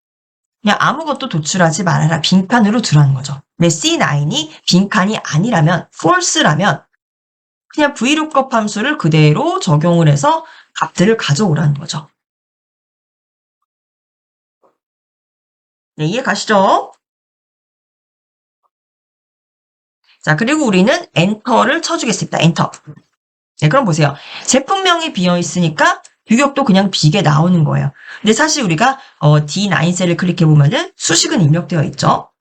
그냥 아무것도 도출하지 말아라. 빈칸으로 두라는 거죠. 근데 C9이 빈칸이 아니라면 false라면 그냥 VLOOKUP 함수를 그대로 적용을 해서 값들을 가져오라는 거죠. 네, 이해 가시죠? 자, 그리고 우리는 엔터를 쳐주겠습니다. 엔터. 네, 그럼 보세요. 제품명이 비어 있으니까 규격도 그냥 비게 나오는 거예요. 근데 사실 우리가 D9 셀을 클릭해 보면은 수식은 입력되어 있죠.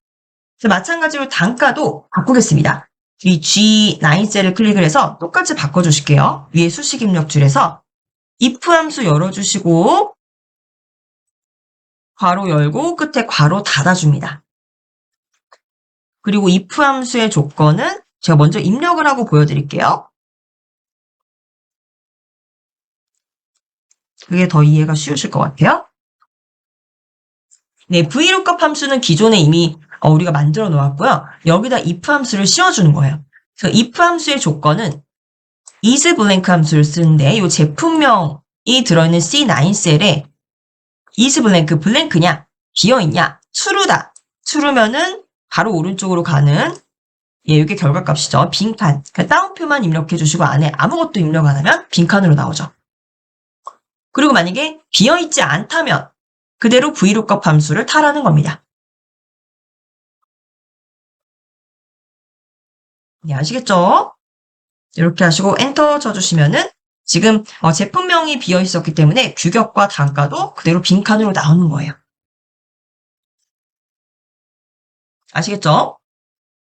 마찬가지로 단가도 바꾸겠습니다. 이 G9 셀을 클릭을 해서 똑같이 바꿔주실게요. 위에 수식 입력줄에서 if 함수 열어주시고 괄호 열고 끝에 괄호 닫아줍니다. 그리고 if 함수의 조건은 제가 먼저 입력을 하고 보여드릴게요. 그게 더 이해가 쉬우실 것 같아요. 네, VLOOKUP 함수는 기존에 이미 우리가 만들어 놓았고요. 여기다 if 함수를 씌워주는 거예요. 그래서 if 함수의 조건은 isBlank 함수를 쓰는데 이 제품명이 들어있는 C9 셀에 isBlank, 블랭크냐, 비어있냐, true다. true면은 바로 오른쪽으로 가는 이게 결과값이죠. 빈칸. 그러니까 다운표만 입력해 주시고 안에 아무것도 입력 안 하면 빈칸으로 나오죠. 그리고 만약에 비어있지 않다면 그대로 VLOOKUP 함수를 타라는 겁니다. 네, 아시겠죠? 이렇게 하시고 엔터 쳐주시면은 지금 제품명이 비어 있었기 때문에 규격과 단가도 그대로 빈칸으로 나오는 거예요. 아시겠죠?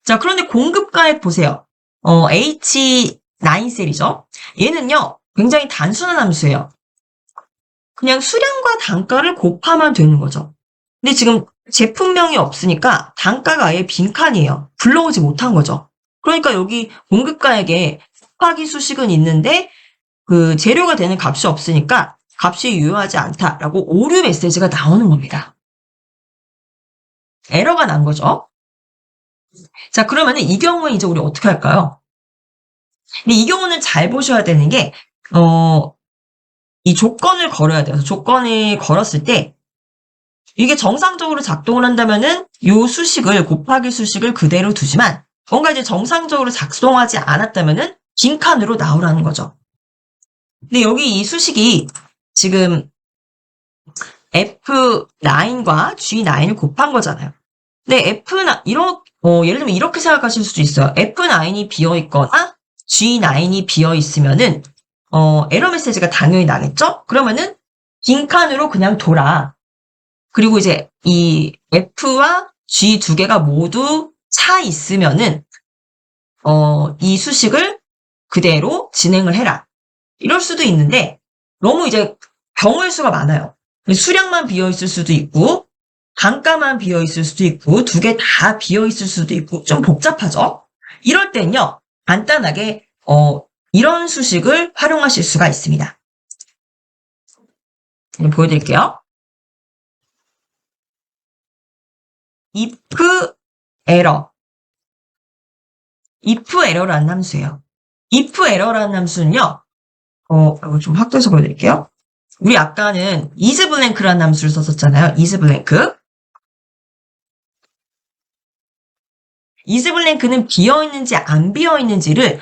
자, 그런데 공급가액 보세요. H9셀이죠. 얘는요, 굉장히 단순한 함수예요. 그냥 수량과 단가를 곱하면 되는 거죠. 근데 지금 제품명이 없으니까 단가가 아예 빈칸이에요. 불러오지 못한 거죠. 그러니까 여기 공급가액에 곱하기 수식은 있는데 그 재료가 되는 값이 없으니까 값이 유효하지 않다라고 오류 메시지가 나오는 겁니다. 에러가 난 거죠. 자, 그러면은 이 경우에 이제 우리 어떻게 할까요? 근데 이 경우는 잘 보셔야 되는 게, 이 조건을 걸어야 돼요. 조건을 걸었을 때, 이게 정상적으로 작동을 한다면은 요 수식을, 곱하기 수식을 그대로 두지만, 뭔가 이제 정상적으로 작동하지 않았다면은 빈칸으로 나오라는 거죠. 근데 여기 이 수식이 지금 F9과 G9을 곱한 거잖아요. 근데 예를 들면 이렇게 생각하실 수도 있어요. F9이 비어 있거나 G9이 비어 있으면은, 에러 메시지가 당연히 나겠죠? 그러면은 빈칸으로 그냥 둬라. 그리고 이제 이 F와 G 두 개가 모두 차 있으면은, 이 수식을 그대로 진행을 해라. 이럴 수도 있는데, 너무 이제 경우의 수가 많아요. 수량만 비어 있을 수도 있고, 단가만 비어 있을 수도 있고, 두 개 다 비어 있을 수도 있고, 좀 복잡하죠? 이럴 땐요, 간단하게, 이런 수식을 활용하실 수가 있습니다. 보여드릴게요. if error. if error라는 함수예요. if error라는 함수는요, 이거 좀 확대해서 보여드릴게요. 우리 아까는 isBlank라는 함수를 썼었잖아요. isBlank. isBlank는 비어있는지 안 비어있는지를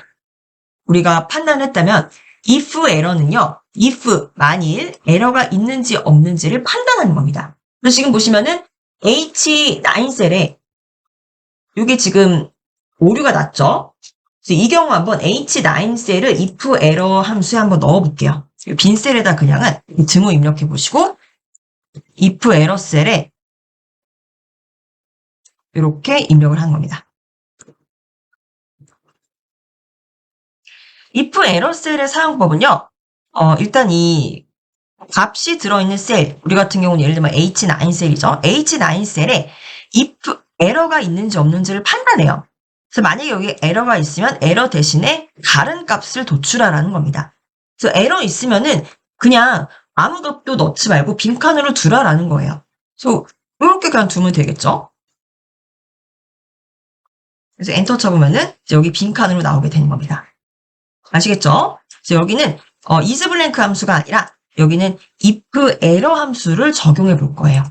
우리가 판단했다면 if error는요. if 만일 에러가 있는지 없는지를 판단하는 겁니다. 그래서 지금 보시면은 H9셀에 이게 지금 오류가 났죠. 그래서 이 경우 한번 H9셀을 if error 함수에 한번 넣어볼게요. 빈 셀에다 그냥은 등호 입력해 보시고 if error 셀에 이렇게 입력을 한 겁니다. if error 셀의 사용법은요. 일단 이 값이 들어있는 셀, 우리 같은 경우는 예를 들면 H9셀이죠. H9셀에 if 에러가 있는지 없는지를 판단해요. 그래서 만약에 여기 에러가 있으면 에러 대신에 다른 값을 도출하라는 겁니다. 그래서 에러 있으면은 그냥 아무 값도 넣지 말고 빈칸으로 두라라는 거예요. 그래서 이렇게 그냥 두면 되겠죠. 그래서 엔터 쳐보면은 여기 빈칸으로 나오게 되는 겁니다. 아시겠죠? 그래서 여기는 isBlank 함수가 아니라 여기는 if error 함수를 적용해 볼 거예요.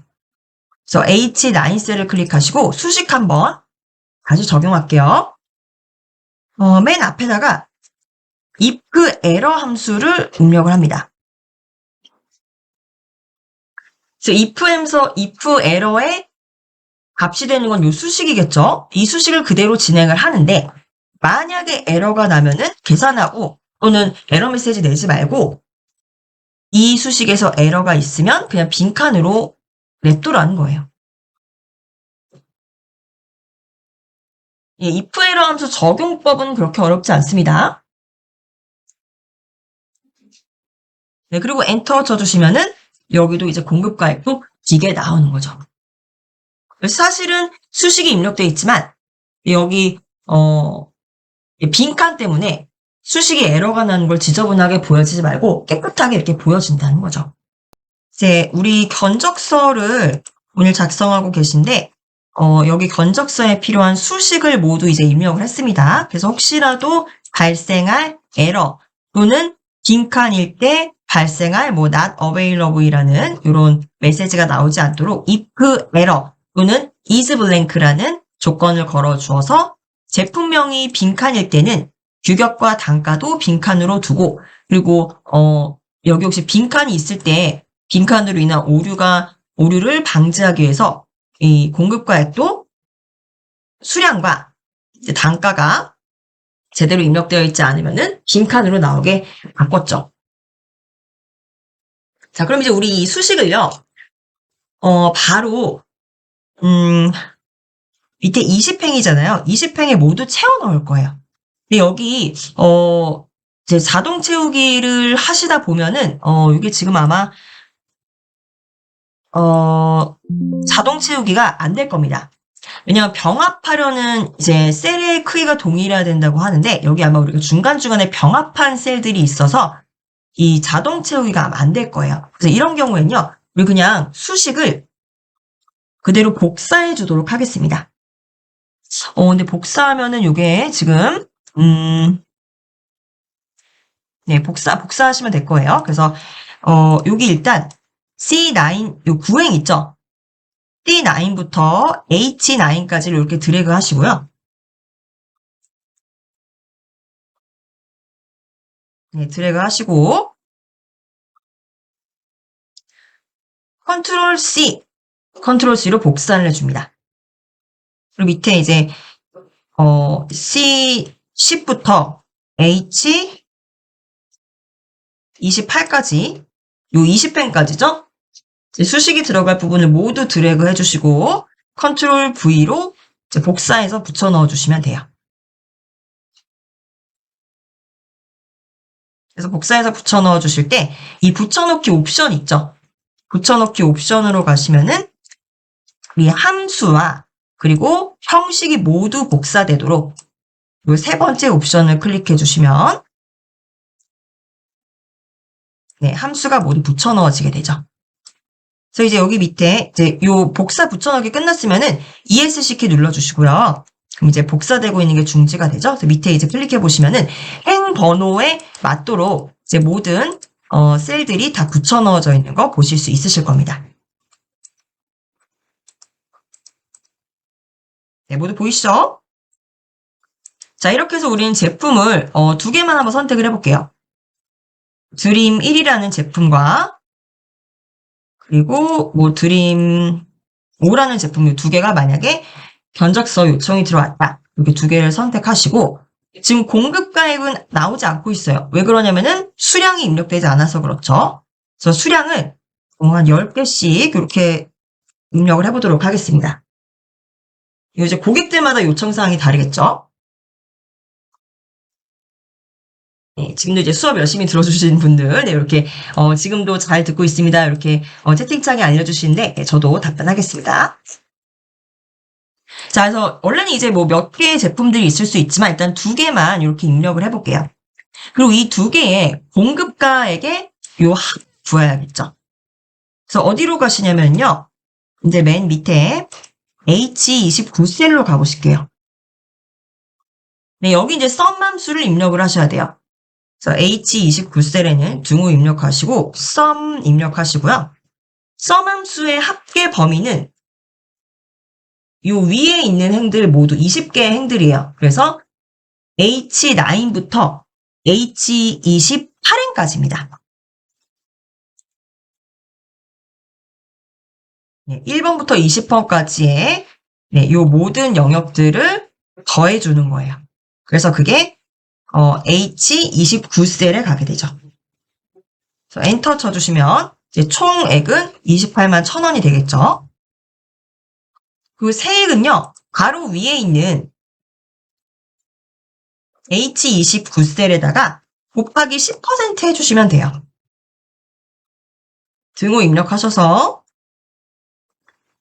그래서 H9셀을 클릭하시고 수식 한번 다시 적용할게요. 맨 앞에다가 if error 함수를 입력을 합니다. 그래서 if error의 값이 되는 건 이 수식이겠죠? 이 수식을 그대로 진행을 하는데 만약에 에러가 나면은 계산하고 또는 에러 메시지 내지 말고 이 수식에서 에러가 있으면 그냥 빈칸으로 냅두라는 거예요. 예, if 에러 함수 적용법은 그렇게 어렵지 않습니다. 네, 그리고 엔터 쳐주시면은 여기도 이제 공급가액도 기계 나오는 거죠. 사실은 수식이 입력되어 있지만 여기 빈칸 때문에 수식이 에러가 나는 걸 지저분하게 보여지지 말고 깨끗하게 이렇게 보여진다는 거죠. 이제 우리 견적서를 오늘 작성하고 계신데 여기 견적서에 필요한 수식을 모두 이제 입력을 했습니다. 그래서 혹시라도 발생할 에러 또는 빈칸일 때 발생할 not available이라는 이런 메시지가 나오지 않도록 if error 또는 isBlank라는 조건을 걸어 주어서 제품명이 빈칸일 때는 규격과 단가도 빈칸으로 두고 그리고 여기 혹시 빈칸이 있을 때 빈칸으로 인한 오류를 방지하기 위해서 이 공급가액도 수량과 이제 단가가 제대로 입력되어 있지 않으면은 빈칸으로 나오게 바꿨죠. 자, 그럼 이제 우리 이 수식을요, 바로, 밑에 20행이잖아요. 20행에 모두 채워 넣을 거예요. 근데 여기 이제 자동 채우기를 하시다 보면은 이게 지금 아마 자동 채우기가 안 될 겁니다. 왜냐하면 병합하려는 이제 셀의 크기가 동일해야 된다고 하는데 여기 아마 우리가 중간중간에 병합한 셀들이 있어서 이 자동 채우기가 아마 안 될 거예요. 그래서 이런 경우에는요. 우리 그냥 수식을 그대로 복사해 주도록 하겠습니다. 근데 복사하면은 요게 지금 네, 복사하시면 될 거예요. 그래서 여기 일단 C9 요 9행 있죠? D9부터 H9까지를 이렇게 드래그 하시고요. 네, 드래그 하시고 컨트롤 C로 복사를 해줍니다. 그리고 밑에 이제 C10부터 H 28까지 요 20행까지죠? 수식이 들어갈 부분을 모두 드래그 해주시고 컨트롤 V로 이제 복사해서 붙여 넣어주시면 돼요. 그래서 복사해서 붙여 넣어주실 때 이 붙여넣기 옵션 있죠? 붙여넣기 옵션으로 가시면은 이 함수와 그리고 형식이 모두 복사되도록 이 세 번째 옵션을 클릭해 주시면 네, 함수가 모두 붙여 넣어지게 되죠. 그래서 이제 여기 밑에 이제 요 복사 붙여넣기 끝났으면은 ESC 키 눌러주시고요. 그럼 이제 복사되고 있는 게 중지가 되죠. 그래서 밑에 이제 클릭해 보시면은 행 번호에 맞도록 이제 모든 셀들이 다 붙여 넣어져 있는 거 보실 수 있으실 겁니다. 네, 모두 보이시죠? 자, 이렇게 해서 우리는 제품을 두 개만 한번 선택을 해볼게요. 드림 1이라는 제품과 그리고 뭐 드림 5라는 제품 이 두 개가 만약에 견적서 요청이 들어왔다. 이렇게 두 개를 선택하시고 지금 공급가액은 나오지 않고 있어요. 왜 그러냐면은 수량이 입력되지 않아서 그렇죠. 그래서 수량을 한 10개씩 이렇게 입력을 해보도록 하겠습니다. 이제 고객들마다 요청사항이 다르겠죠. 네, 지금도 이제 수업 열심히 들어주신 분들, 네, 이렇게, 지금도 잘 듣고 있습니다. 이렇게, 채팅창에 알려주시는데, 네, 저도 답변하겠습니다. 자, 그래서, 원래는 이제 뭐 몇 개의 제품들이 있을 수 있지만, 일단 두 개만 이렇게 입력을 해볼게요. 그리고 이 두 개의 공급가에게 요 합 구해야겠죠. 그래서 어디로 가시냐면요. 이제 맨 밑에 H29셀로 가보실게요. 네, 여기 이제 썸 함수를 입력을 하셔야 돼요. 그래서 H29셀에는 등호 입력하시고 썸 입력하시고요. 썸 함수의 합계 범위는 요 위에 있는 행들 모두 20개의 행들이에요. 그래서 H9부터 H28행까지입니다. 네, 1번부터 20번까지의 네, 요 모든 영역들을 더해주는 거예요. 그래서 그게 H29셀에 가게 되죠. 그래서 엔터 쳐주시면 이제 총액은 28만 1,000원이 되겠죠. 그 세액은요, 바로 위에 있는 H29셀에다가 곱하기 10% 해주시면 돼요. 등호 입력하셔서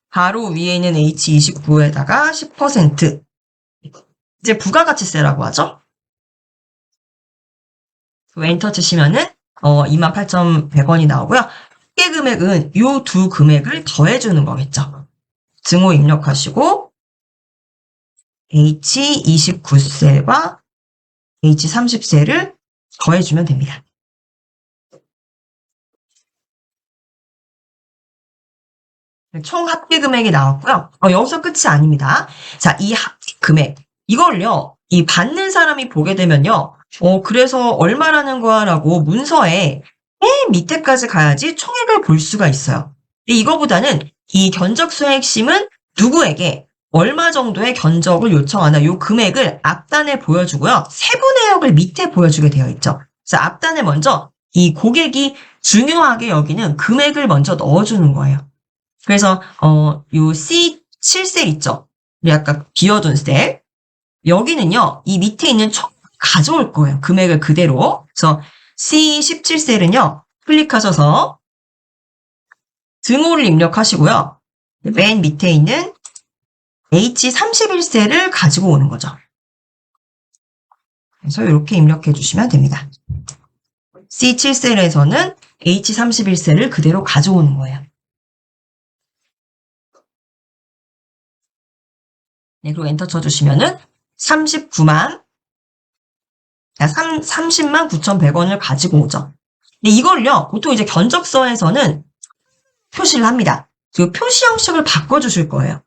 바로 위에 있는 H29에다가 10% 이제 부가가치세라고 하죠. 엔터 치시면은 28,100원이 나오고요. 합계 금액은 이 두 금액을 더해주는 거겠죠. 등호 입력하시고 H29셀과 H30셀을 더해주면 됩니다. 총 합계 금액이 나왔고요. 여기서 끝이 아닙니다. 자, 이 합계 금액 이걸요. 이 받는 사람이 보게 되면요. 그래서 얼마라는 거야라고 문서에 맨 밑에까지 가야지 총액을 볼 수가 있어요. 이거보다는 이 견적서의 핵심은 누구에게 얼마 정도의 견적을 요청하나 요 금액을 앞단에 보여주고요. 세부 내역을 밑에 보여주게 되어 있죠. 그래서 앞단에 먼저 이 고객이 중요하게 여기는 금액을 먼저 넣어주는 거예요. 그래서 요 C7셀 있죠. 우리 아까 비워둔 셀. 여기는요, 이 밑에 있는 총 가져올 거예요. 금액을 그대로. 그래서 C17셀은요, 클릭하셔서 등호를 입력하시고요. 맨 밑에 있는 H31셀을 가지고 오는 거죠. 그래서 이렇게 입력해 주시면 됩니다. C7셀에서는 H31셀을 그대로 가져오는 거예요. 네, 그리고 엔터 쳐주시면은 30만 9,100원을 가지고 오죠. 근데 이걸요, 보통 이제 견적서에서는 표시를 합니다. 그 표시 형식을 바꿔주실 거예요.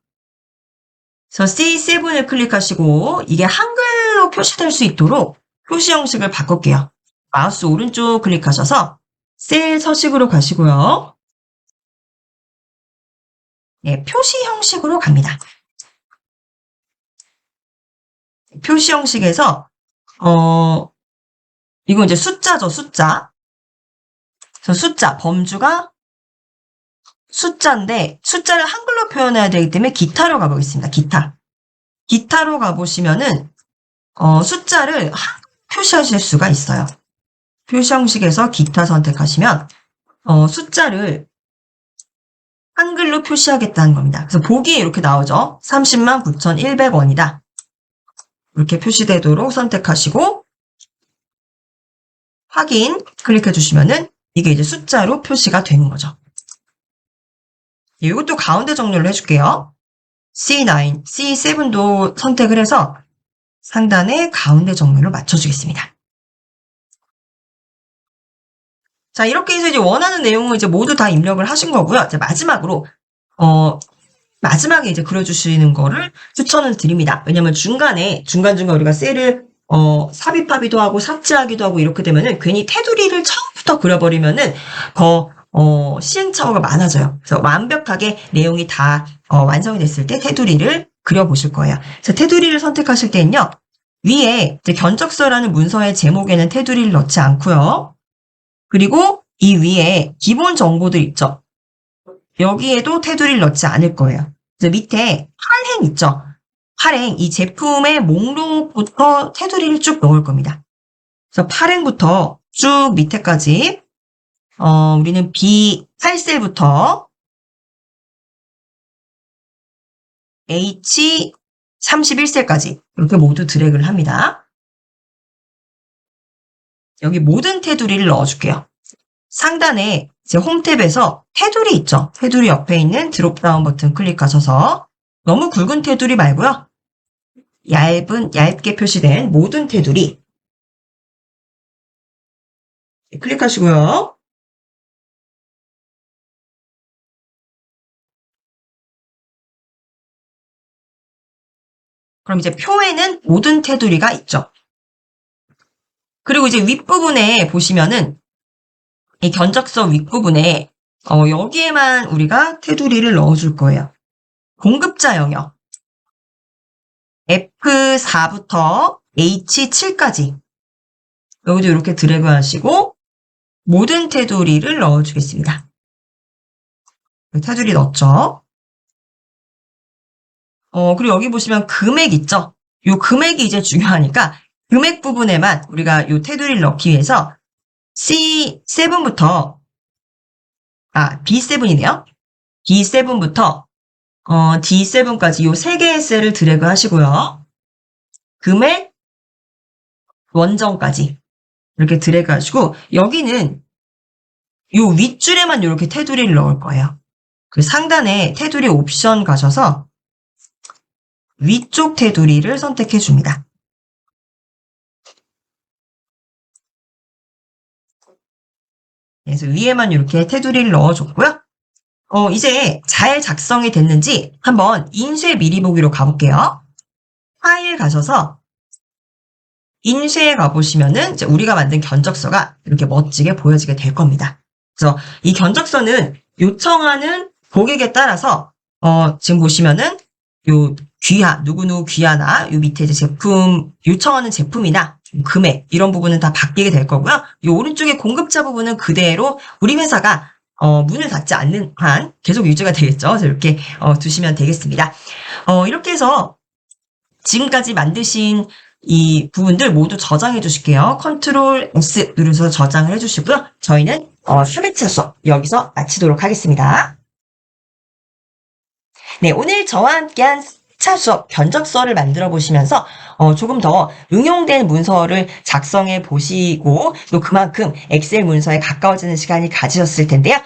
그래서 C7을 클릭하시고 이게 한글로 표시될 수 있도록 표시 형식을 바꿀게요. 마우스 오른쪽 클릭하셔서 셀 서식으로 가시고요. 네, 표시 형식으로 갑니다. 표시 형식에서 이건 이제 숫자죠, 숫자. 그래서 숫자, 범주가 숫자인데 숫자를 한글로 표현해야 되기 때문에 기타로 가보겠습니다. 기타로 가보시면은 숫자를 표시하실 수가 있어요. 표시 형식에서 기타 선택하시면 숫자를 한글로 표시하겠다는 겁니다. 그래서 보기에 이렇게 나오죠. 30만 9,100원이다. 이렇게 표시되도록 선택하시고 확인 클릭해 주시면은 이게 이제 숫자로 표시가 되는 거죠. 이것도 가운데 정렬을 해줄게요. C9, C7도 선택을 해서 상단에 가운데 정렬을 맞춰주겠습니다. 자, 이렇게 해서 이제 원하는 내용을 이제 모두 다 입력을 하신 거고요. 이제 마지막으로, 마지막에 이제 그려주시는 거를 추천을 드립니다. 왜냐면 중간중간 우리가 셀을, 삽입하기도 하고 삭제하기도 하고 이렇게 되면은 괜히 테두리를 처음부터 그려버리면은 시행착오가 많아져요. 그래서 완벽하게 내용이 다 완성이 됐을 때 테두리를 그려보실 거예요. 그래서 테두리를 선택하실 때는요. 위에 이제 견적서라는 문서의 제목에는 테두리를 넣지 않고요. 그리고 이 위에 기본 정보들 있죠. 여기에도 테두리를 넣지 않을 거예요. 그래서 밑에 할행 있죠. 할행, 이 제품의 목록부터 테두리를 쭉 넣을 겁니다. 그래서 팔행부터 쭉 밑에까지 우리는 B8셀부터 H31셀까지 이렇게 모두 드래그를 합니다. 여기 모든 테두리를 넣어줄게요. 상단에 이제 홈 탭에서 테두리 있죠. 테두리 옆에 있는 드롭다운 버튼 클릭하셔서 너무 굵은 테두리 말고요. 얇게 표시된 모든 테두리 클릭하시고요. 그럼 이제 표에는 모든 테두리가 있죠. 그리고 이제 윗부분에 보시면은 이 견적서 윗부분에 여기에만 우리가 테두리를 넣어줄 거예요. 공급자 영역 F4부터 H7까지 여기도 이렇게 드래그 하시고 모든 테두리를 넣어주겠습니다. 테두리 넣었죠. 그리고 여기 보시면 금액 있죠. 이 금액이 이제 중요하니까 금액 부분에만 우리가 이 테두리를 넣기 위해서 C7부터 B7이네요. B7부터 D7까지 이 세 개의 셀을 드래그 하시고요. 금액 원정까지 이렇게 드래그 하시고 여기는 이 윗줄에만 이렇게 테두리를 넣을 거예요. 그 상단에 테두리 옵션 가셔서 위쪽 테두리를 선택해 줍니다. 그래서 위에만 이렇게 테두리를 넣어줬고요. 이제 잘 작성이 됐는지 한번 인쇄 미리 보기로 가볼게요. 파일 가셔서 인쇄에 가보시면은 이제 우리가 만든 견적서가 이렇게 멋지게 보여지게 될 겁니다. 그래서 이 견적서는 요청하는 고객에 따라서 지금 보시면은 요 누구누구 귀하나 요 밑에 이제 제품 요청하는 제품이나 금액 이런 부분은 다 바뀌게 될 거고요. 요 오른쪽에 공급자 부분은 그대로 우리 회사가 문을 닫지 않는 한 계속 유지가 되겠죠. 그래서 이렇게 두시면 되겠습니다. 이렇게 해서 지금까지 만드신 이 부분들 모두 저장해 주실게요. 컨트롤 S 누르셔서 저장을 해 주시고요. 저희는 3회차 수업 여기서 마치도록 하겠습니다. 네, 오늘 저와 함께한 차 수업 견적서를 만들어 보시면서 조금 더 응용된 문서를 작성해 보시고 또 그만큼 엑셀 문서에 가까워지는 시간이 가지셨을 텐데요.